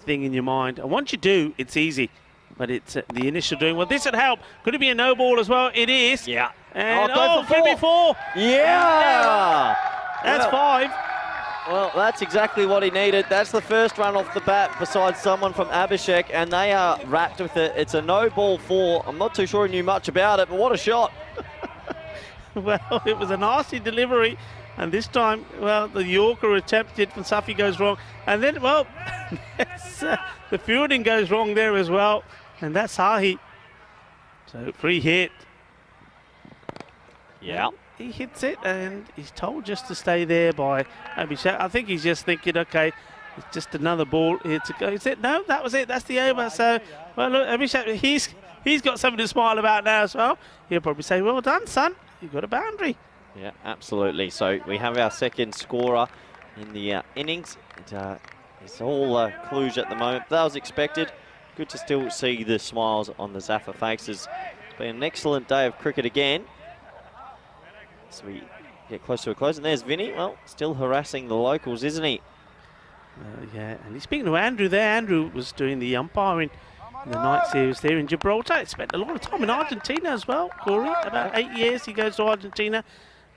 thing in your mind. And once you do, it's easy. But it's the initial doing. Well, this would help. Could it be a no ball as well? It is. Yeah. And could it be 4? Yeah. That's 5. Well, that's exactly what he needed. That's the first run off the bat besides someone from Abhishek, and they are wrapped with it. It's a no ball 4. I'm not too sure he knew much about it, but what a shot. Well, it was a nasty delivery. And this time, well, the Yorker attempted from Zafer goes wrong. And then, well, the fielding goes wrong there as well. And that's Sahi. So, free hit. Yeah. And he hits it, and he's told just to stay there by Abhishek. I think he's just thinking, okay, it's just another ball here to go. He said, no, that was it. That's the over. So, well, look, Abhishek, he's got something to smile about now as well. He'll probably say, well done, son. You've got a boundary. Yeah, absolutely. So we have our 2nd scorer in the innings. It's all Cluj at the moment. That was expected. Good to still see the smiles on the Zafer faces. It's been an excellent day of cricket again. So we get close to a close. And there's Vinny. Well, still harassing the locals, isn't he? Yeah, and he's speaking to Andrew there. Andrew was doing the umpiring in the night series there in Gibraltar. He spent a lot of time in Argentina as well, Corey. About 8 years he goes to Argentina.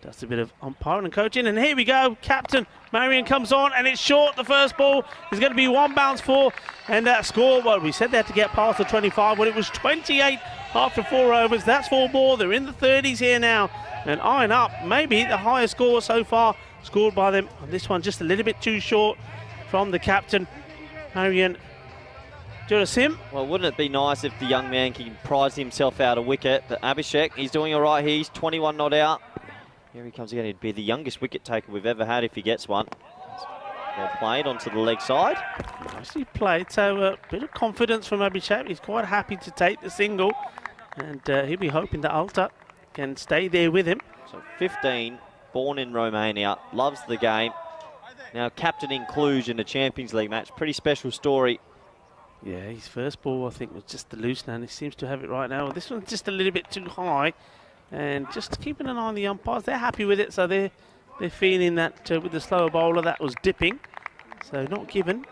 Does a bit of umpiring and coaching. And here we go. Captain Marion comes on, and it's short. The first ball is going to be one bounce for. And that score, well, we said they had to get past the 25. Well, it was 28 after 4 overs. That's 4 more. They're in the 30s here now. And eyeing up, maybe the highest score so far scored by them. And this one just a little bit too short from the captain, Marion Guyssss. Well, wouldn't it be nice if the young man can prize himself out a wicket? But Abhishek, he's doing all right here. He's 21 not out. Here he comes again. He'd be the youngest wicket taker we've ever had if he gets one. Well played onto the leg side. Nicely played. So a bit of confidence from Abhishek. He's quite happy to take the single. And he'll be hoping that Alta can stay there with him. So 15, born in Romania, loves the game. Now captaining Cluj in a Champions League match. Pretty special story. Yeah, his first ball, I think, was just the loose now, and he seems to have it right now. This one's just a little bit too high. And just keeping an eye on the umpires. They're happy with it, so they're feeling that with the slower bowler, that was dipping. So not given.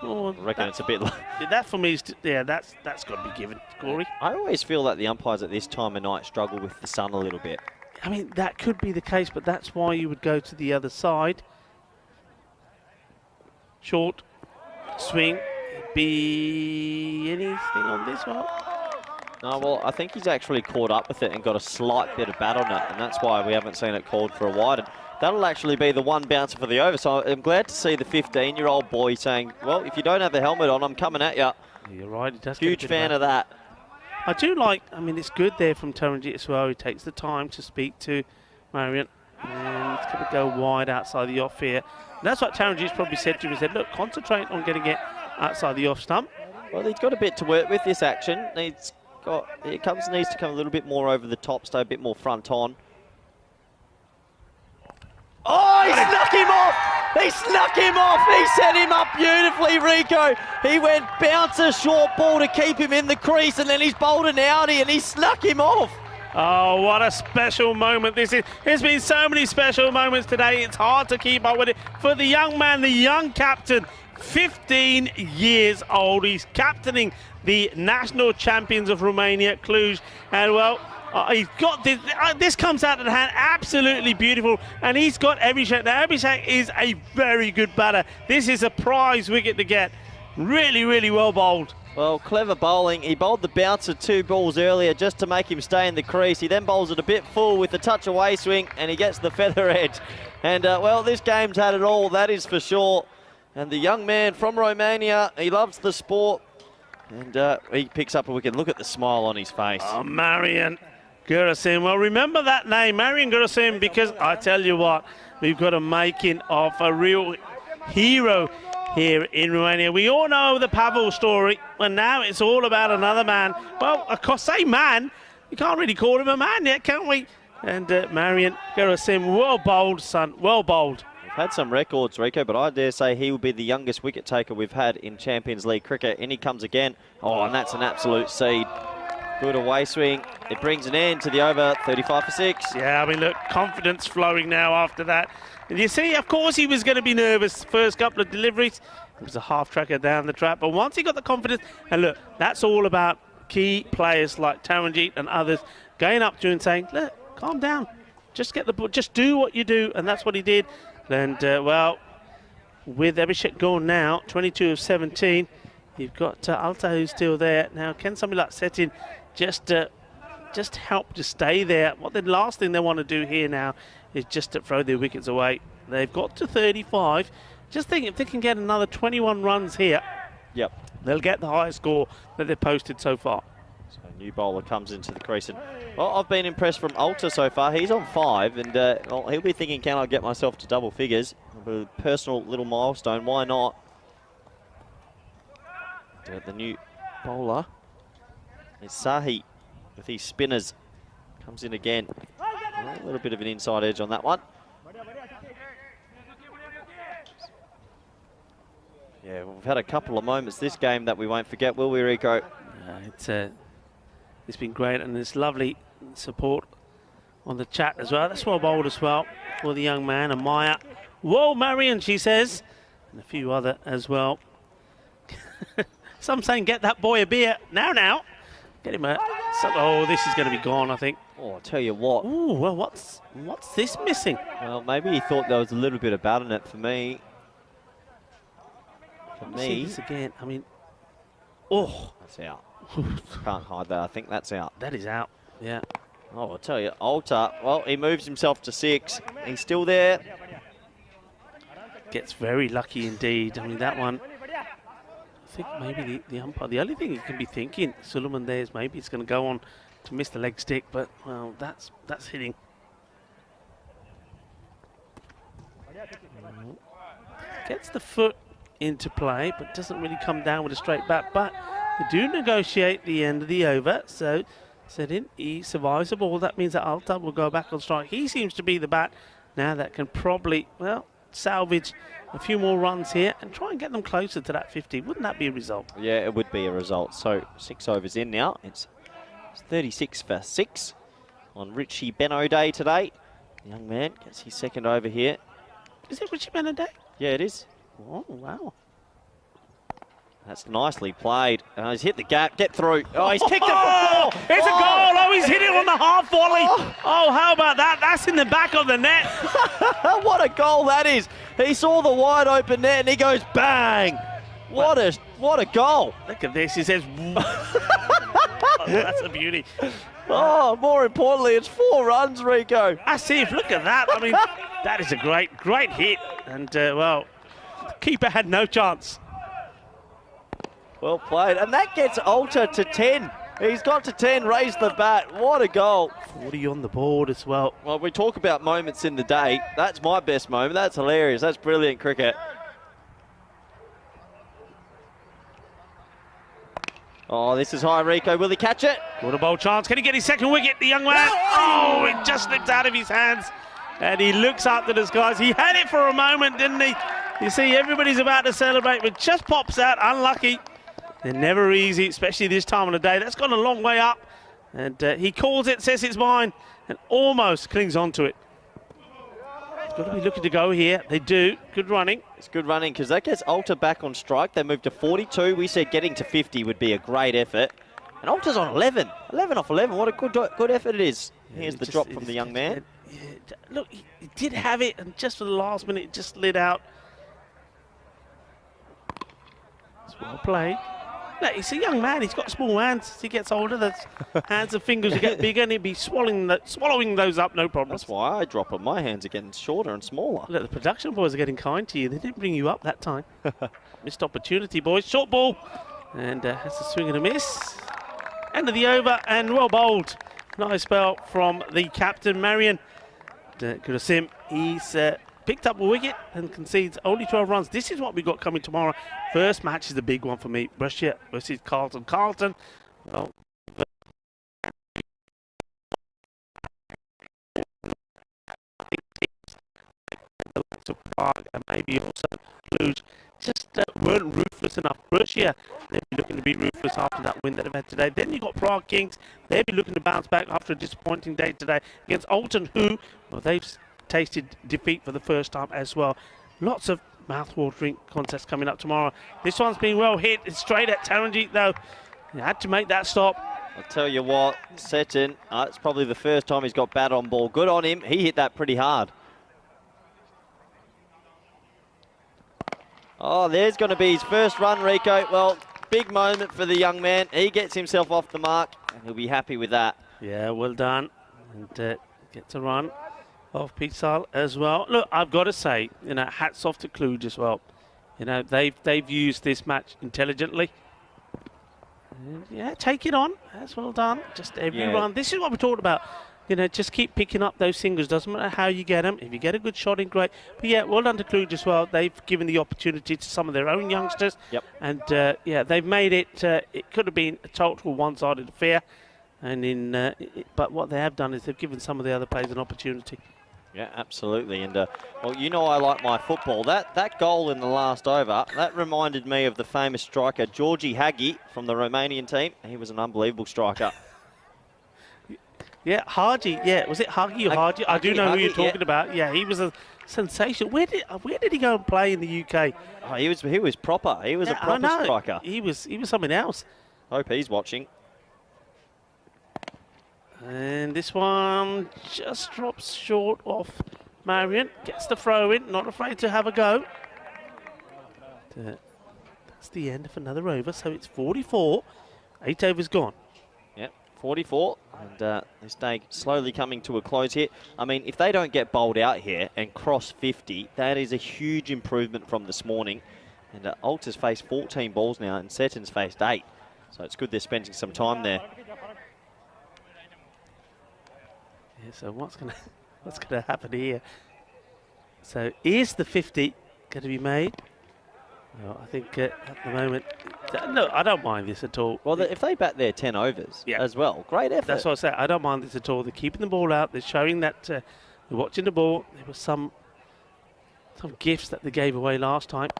Oh, I reckon it's a bit... that for me is... Yeah, that's got to be given, Corey. I always feel that the umpires at this time of night struggle with the sun a little bit. I mean, that could be the case, but that's why you would go to the other side. Short swing. Be anything on this one? No, well, I think he's actually caught up with it and got a slight bit of bat on it, and that's why we haven't seen it called for a wide. And that'll actually be the one bouncer for the over. So I'm glad to see the 15-year-old boy saying, well, if you don't have the helmet on, I'm coming at you. You're right. He does. Huge fan of that. I do like, I mean, it's good there from Taranjit as well. He takes the time to speak to Marion. And it's going to go wide outside the off here. And that's what Taranjit's probably said to him. He said, look, concentrate on getting it outside the off stump. Well, he's got a bit to work with this action. Needs to come a little bit more over the top, stay a bit more front on. Oh, he snuck him off! He snuck him off! He set him up beautifully, Rico. He went bouncer, short ball to keep him in the crease, and then he's bowled an outie and he snuck him off. Oh, what a special moment this is. There's been so many special moments today. It's hard to keep up with it. For the young man, the young captain, 15 years old. He's captaining the national champions of Romania, Cluj. And, well, he's got this. This comes out of the hand. Absolutely beautiful. And he's got Abhishek. Now, Abhishek is a very good batter. This is a prize wicket to get. Really, really well bowled. Well, clever bowling. He bowled the bouncer 2 balls earlier just to make him stay in the crease. He then bowls it a bit full with the touch away swing, and he gets the feather edge. And, well, this game's had it all, that is for sure. And the young man from Romania, he loves the sport. And he picks up a wicket. Look at the smile on his face. Oh, Marion Guyssss. Well, remember that name, Marion Guyssss, because I tell you what, we've got a making of a real hero here in Romania. We all know the Pavel story, and now it's all about another man. Well, of course, say man, you can't really call him a man yet, can we? And Marion Guyssss, well bowled, son, well bowled. We've had some records, Rico, but I dare say he will be the youngest wicket taker we've had in Champions League cricket. And he comes again. Oh, and that's an absolute seed. Good away swing. It brings an end to the over, 35 for 6. Yeah, I mean, look, confidence flowing now after that. And you see, of course, he was going to be nervous first couple of deliveries. It was a half-tracker down the trap. But once he got the confidence, and look, that's all about key players like Taranjit and others going up to him and saying, look, calm down. Just get the ball. Just do what you do. And that's what he did. And, well, with Abhishek gone now, 22 of 17, you've got Alta who's still there. Now, can somebody like Zeytin just help to stay there? What the last thing they want to do here now is just to throw their wickets away. They've got to 35. Just think if they can get another 21 runs here, yep, they'll get the highest score that they've posted so far. So a new bowler comes into the crease. And, well, I've been impressed from Alta so far. He's on 5, and well, he'll be thinking, can I get myself to double figures? A personal little milestone, why not? The new bowler is Sahi with his spinners. Comes in again. A little bit of an inside edge on that one. Yeah, we've had a couple of moments this game that we won't forget, will we, Rico? It's been great, and it's lovely support on the chat as well. That's well bowled as well for the young man. And Maya, whoa, Marion, she says, and a few other as well. Some saying get that boy a beer. Now. Get him a... Oh, this is going to be gone, I think. Oh, I'll tell you what. Oh, well, what's this missing? Well, maybe he thought there was a little bit of bat in it for me. See this again. I mean... Oh. That's out. Can't hide that. I think that's out. That is out. Yeah. Oh, I'll tell you. Alter, well, he moves himself to 6. He's still there. Gets very lucky indeed. I mean, that one... I think maybe the umpire, the only thing you can be thinking, Suleiman, there is maybe it's going to go on to miss the leg stick, but well, that's hitting. Gets the foot into play, but doesn't really come down with a straight bat. But they do negotiate the end of the over, so Zeytin, he survives the ball. That means that Alta will go back on strike. He seems to be the bat now that can probably, well, salvage a few more runs here and try and get them closer to that 50. Wouldn't that be a result? Yeah, it would be a result. So 6 overs in now. It's 36 for 6 on Richie Benno Day today. The young man gets his second over here. Is it Richie Benno Day? Yeah, it is. Oh, wow. That's nicely played. He's hit the gap, get through. Oh, he's kicked it for 4. It's a goal. Oh, he's hit it on the half volley. Oh, how about that? That's in the back of the net. What a goal that is. He saw the wide open net and he goes bang. What a goal. Look at this. He says, oh, that's a beauty. Oh, more importantly, it's 4 runs, Rico. Asif, look at that. I mean, that is a great hit. And, well, the keeper had no chance. Well played. And that gets Alter to 10. He's got to 10, raised the bat. What a goal. 40 on the board as well. Well, we talk about moments in the day. That's my best moment. That's hilarious. That's brilliant cricket. Oh, this is high, Rico. Will he catch it? What a bold chance. Can he get his second wicket, the young man? Oh, it just slipped out of his hands. And he looks up to the skies. He had it for a moment, didn't he? You see, everybody's about to celebrate, but just pops out. Unlucky. They're never easy, especially this time of the day. That's gone a long way up. And he calls it, says it's mine, and almost clings on to it. It's got to be looking to go here. They do. Good running. It's good running because that gets Alter back on strike. They moved to 42. We said getting to 50 would be a great effort. And Alter's on 11. 11 off 11. What a good effort it is. Here's the drop from the young man. Yeah, look, he did have it, and just for the last minute, it just slid out. It's well played. Look, he's a young man. He's got small hands. As he gets older, the hands and fingers will get bigger, and he'll be swallowing those up, no problem. That's why I drop them. My hands are getting shorter and smaller. Look, the production boys are getting kind to you. They didn't bring you up that time. Missed opportunity, boys. Short ball. And has a swing and a miss. End of the over, and well bowled. Nice spell from the captain, Marion. Guyssss, he's picked up a wicket and concedes only 12 runs. This is what we've got coming tomorrow. First match is the big one for me. Russia versus Carlton. Carlton, well, to Prague and maybe also Cluj just weren't ruthless enough. Russia, they'll be looking to be ruthless after that win that they've had today. Then you've got Prague Kings. They'll be looking to bounce back after a disappointing day today against Alton, who, well, they've tasted defeat for the first time as well. Lots of mouth-watering contests coming up tomorrow. This one's been well hit. It's straight at Taranjeet, though. He had to make that stop. I'll tell you what, Zeytin, it's probably the first time he's got bat on ball. Good on him. He hit that pretty hard. Oh, there's going to be his first run, Rico. Well, big moment for the young man. He gets himself off the mark, and he'll be happy with that. Yeah, well done. And gets a run off Pitsal as well. Look, I've got to say, you know, hats off to Cluj as well. You know, they've used this match intelligently. And yeah, take it on. That's well done. Just every run. This is what we're talking about. You know, just keep picking up those singles. Doesn't matter how you get them. If you get a good shot in, great. But yeah, well done to Cluj as well. They've given the opportunity to some of their own youngsters. Yep. And yeah, they've made it. It could have been a total one-sided affair. And but what they have done is they've given some of the other players an opportunity. Yeah, absolutely. And well, you know I like my football. That goal in the last over, that reminded me of the famous striker Georgi Hagi from the Romanian team. He was an unbelievable striker. Yeah, Haji. Yeah, was it Huggy or Haji? I do know who you're talking about. Yeah, he was a sensation. Where did he go and play in the UK? Oh, he was proper. He was a proper striker. He was something else. Hope he's watching. And this one just drops short off Marion. Gets the throw in. Not afraid to have a go. That's the end of another over. So it's 44. 8 overs gone. Yep, 44. And this day slowly coming to a close here. I mean, if they don't get bowled out here and cross 50, that is a huge improvement from this morning. And Alta's faced 14 balls now and Zeytin's faced 8. So it's good they're spending some time there. Yeah, so what's gonna happen here? So is the 50 going to be made? Well, I think at the moment, no, I don't mind this at all. Well, if they bat their 10 overs as well, great effort. That's what I said. I don't mind this at all. They're keeping the ball out. They're showing that they're watching the ball. There was some gifts that they gave away last time.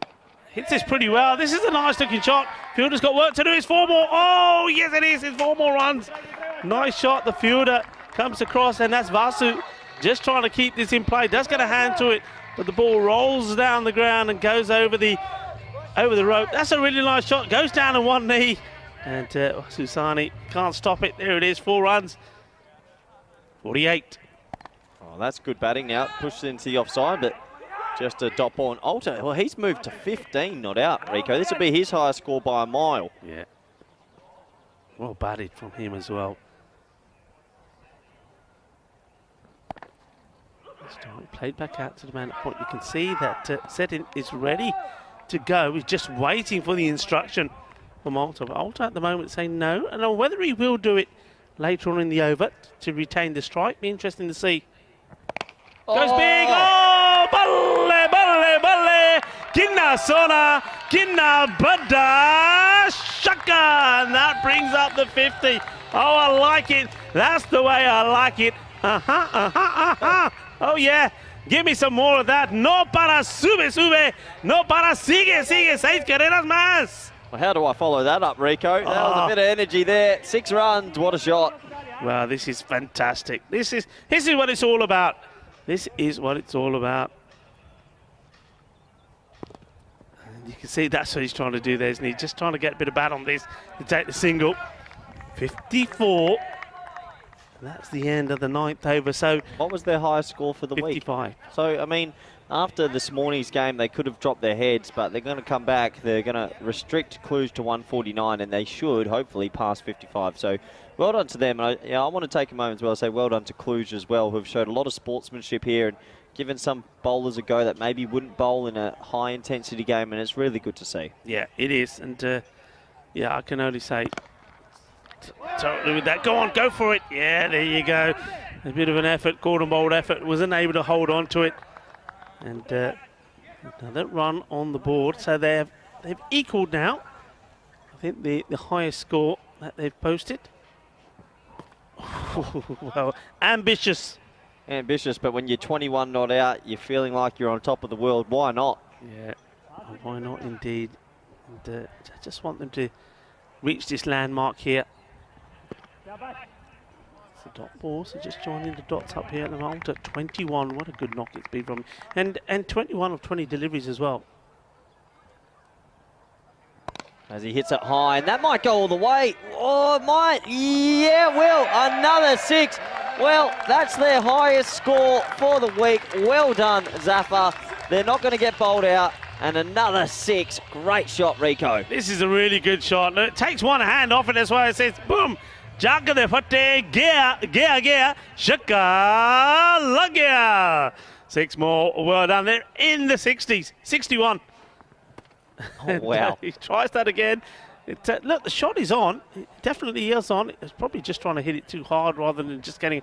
Hits this pretty well. This is a nice looking shot. Fielder's got work to do. It's 4 more. Oh, yes, it is. It's 4 more runs. Nice shot. The fielder comes across, and that's Vasu just trying to keep this in play. Does get a hand to it, but the ball rolls down the ground and goes over the rope. That's a really nice shot. Goes down on one knee, and Susani can't stop it. There it is. 4 runs. 48. Oh, that's good batting now. Pushed into the offside, but just a dot ball on Alta. Well, he's moved to 15, not out, Rico. This will be his highest score by a mile. Yeah. Well batted from him as well. Played back out to the man at point. You can see that Zeytin is ready to go. He's just waiting for the instruction from Alta. But Alta at the moment saying no. And on whether he will do it later on in the over to retain the strike, be interesting to see. Goes big. Oh, balle, balle, balle. Ginna sona, ginna bada, shaka. And that brings up the 50. Oh, I like it. That's the way I like it. Oh, yeah. Give me some more of that. No para sube, sube. No para sigue, sigue. 6 carreras más. Well, how do I follow that up, Rico? That was a bit of energy there. 6 runs. What a shot. Well, this is fantastic. This is what it's all about. This is what it's all about. And you can see that's what he's trying to do there, isn't he? Just trying to get a bit of bat on this to take the single. 54. That's the end of the 9th over. So what was their highest score for the 55. week? So, I mean, after this morning's game, they could have dropped their heads, but they're going to come back. They're going to restrict Cluj to 149, and they should hopefully pass 55. So, well done to them. And I want to take a moment as well to say well done to Cluj as well, who have showed a lot of sportsmanship here and given some bowlers a go that maybe wouldn't bowl in a high-intensity game, and it's really good to see. Yeah, it is. And, yeah, I can only say totally with that. Go on, go for it. Yeah, there you go. A bit of an effort, Gordon bowled effort, wasn't able to hold on to it. And another run on the board. So they've equalled now. I think the highest score that they've posted. Well, ambitious. Ambitious, but when you're 21 not out, you're feeling like you're on top of the world. Why not? Yeah, why not indeed. And I just want them to reach this landmark here. It's a dot ball, so just joining the dots up here at the moment at 21. What a good knock it's been from him. And 21 of 20 deliveries as well. As he hits it high, and that might go all the way. Oh, it might. Yeah, will. Another 6. Well, that's their highest score for the week. Well done, Zafer. They're not going to get bowled out. And another 6. Great shot, Rico. This is a really good shot. It takes one hand off it. That's why it says, boom. Jaga de fate, gea, shaka, lagya. 6 more. Well done. They're in the 60s. 61. Oh, wow. He tries that again. Look, the shot is on. It definitely is on. It's probably just trying to hit it too hard rather than just getting...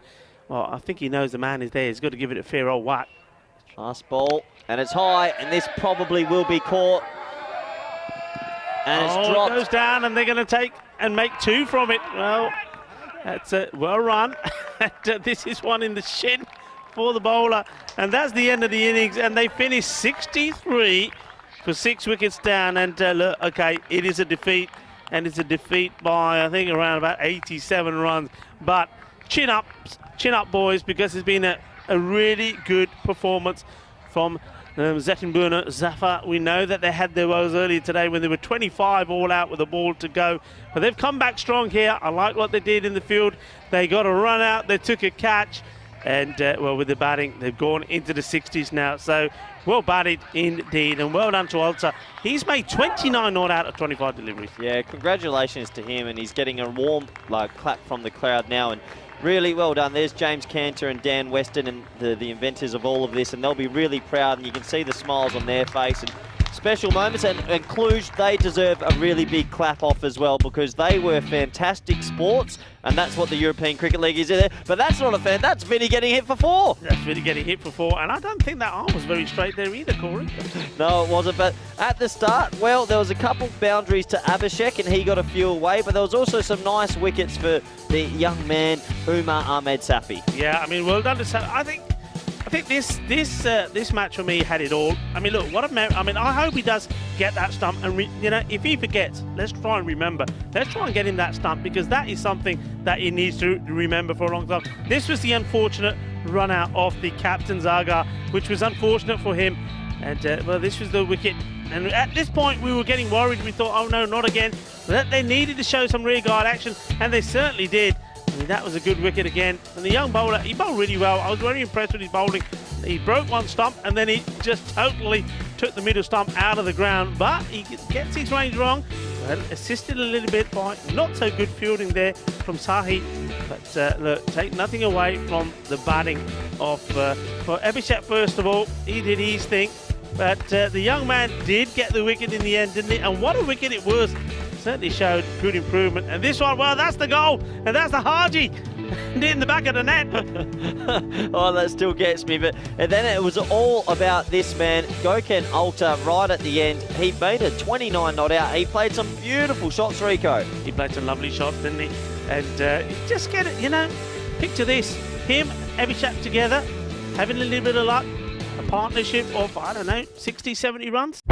Well, I think he knows the man is there. He's got to give it a fair old whack. Last ball, and it's high, and this probably will be caught. And it's dropped. It goes down, and they're going to take and make 2 from it. Well, that's a well run. This is one in the shin for the bowler. And that's the end of the innings, and they finish 63 for 6 wickets down. And look, okay, it is a defeat, and it's a defeat by, I think, around about 87 runs. But chin up, boys, because it's been a really good performance from Zeytin, Burnu, Zafer. We know that they had their woes earlier today when they were 25 all out with the ball to go. But they've come back strong here. I like what they did in the field. They got a run out. They took a catch. And, well, with the batting, they've gone into the 60s now. So, well batted indeed. And well done to Alta. He's made 29 not out of 25 deliveries. Yeah, congratulations to him. And he's getting a warm clap from the crowd now. And really well done. There's James Cantor and Dan Weston and the inventors of all of this. And they'll be really proud. And you can see the smiles on their face. And special moments. And Cluj, they deserve a really big clap off as well, because they were fantastic sports. And that's what the European Cricket League is there. But that's not a fan. That's Vinny getting hit for 4. That's Vinny getting hit for 4. And I don't think that arm was very straight there either, Corey. No, it wasn't. But at the start, well, there was a couple boundaries to Abhishek and he got a few away. But there was also some nice wickets for the young man, Umar Ahmed Safi. Yeah, I mean, well done to Safi. I think this match for me had it all. I mean, look, I hope he does get that stump, and if he forgets, let's try and remember. Let's try and get him that stump, because that is something that he needs to remember for a long time. This was the unfortunate run out of the captain Zaga, which was unfortunate for him. And well, this was the wicket. And at this point, we were getting worried. We thought, oh no, not again. But they needed to show some rear guard action, and they certainly did. I mean, that was a good wicket again. And the young bowler, he bowled really well. I was very impressed with his bowling. He broke one stump and then he just totally took the middle stump out of the ground. But he gets his range wrong. Well, assisted a little bit by not so good fielding there from Sahi. But look, take nothing away from the batting of for Abhishek. First of all, he did his thing. But the young man did get the wicket in the end, didn't he? And what a wicket it was. Certainly showed good improvement. And this one, well, that's the goal. And that's the Haji in the back of the net. Oh, that still gets me. And then it was all about this man, Gokhan Alta, right at the end. He made a 29 not out. He played some beautiful shots, Rico. He played some lovely shots, didn't he? And you just get it, picture this. Him, Abhishek together, having a little bit of luck. A partnership of, I don't know, 60, 70 runs.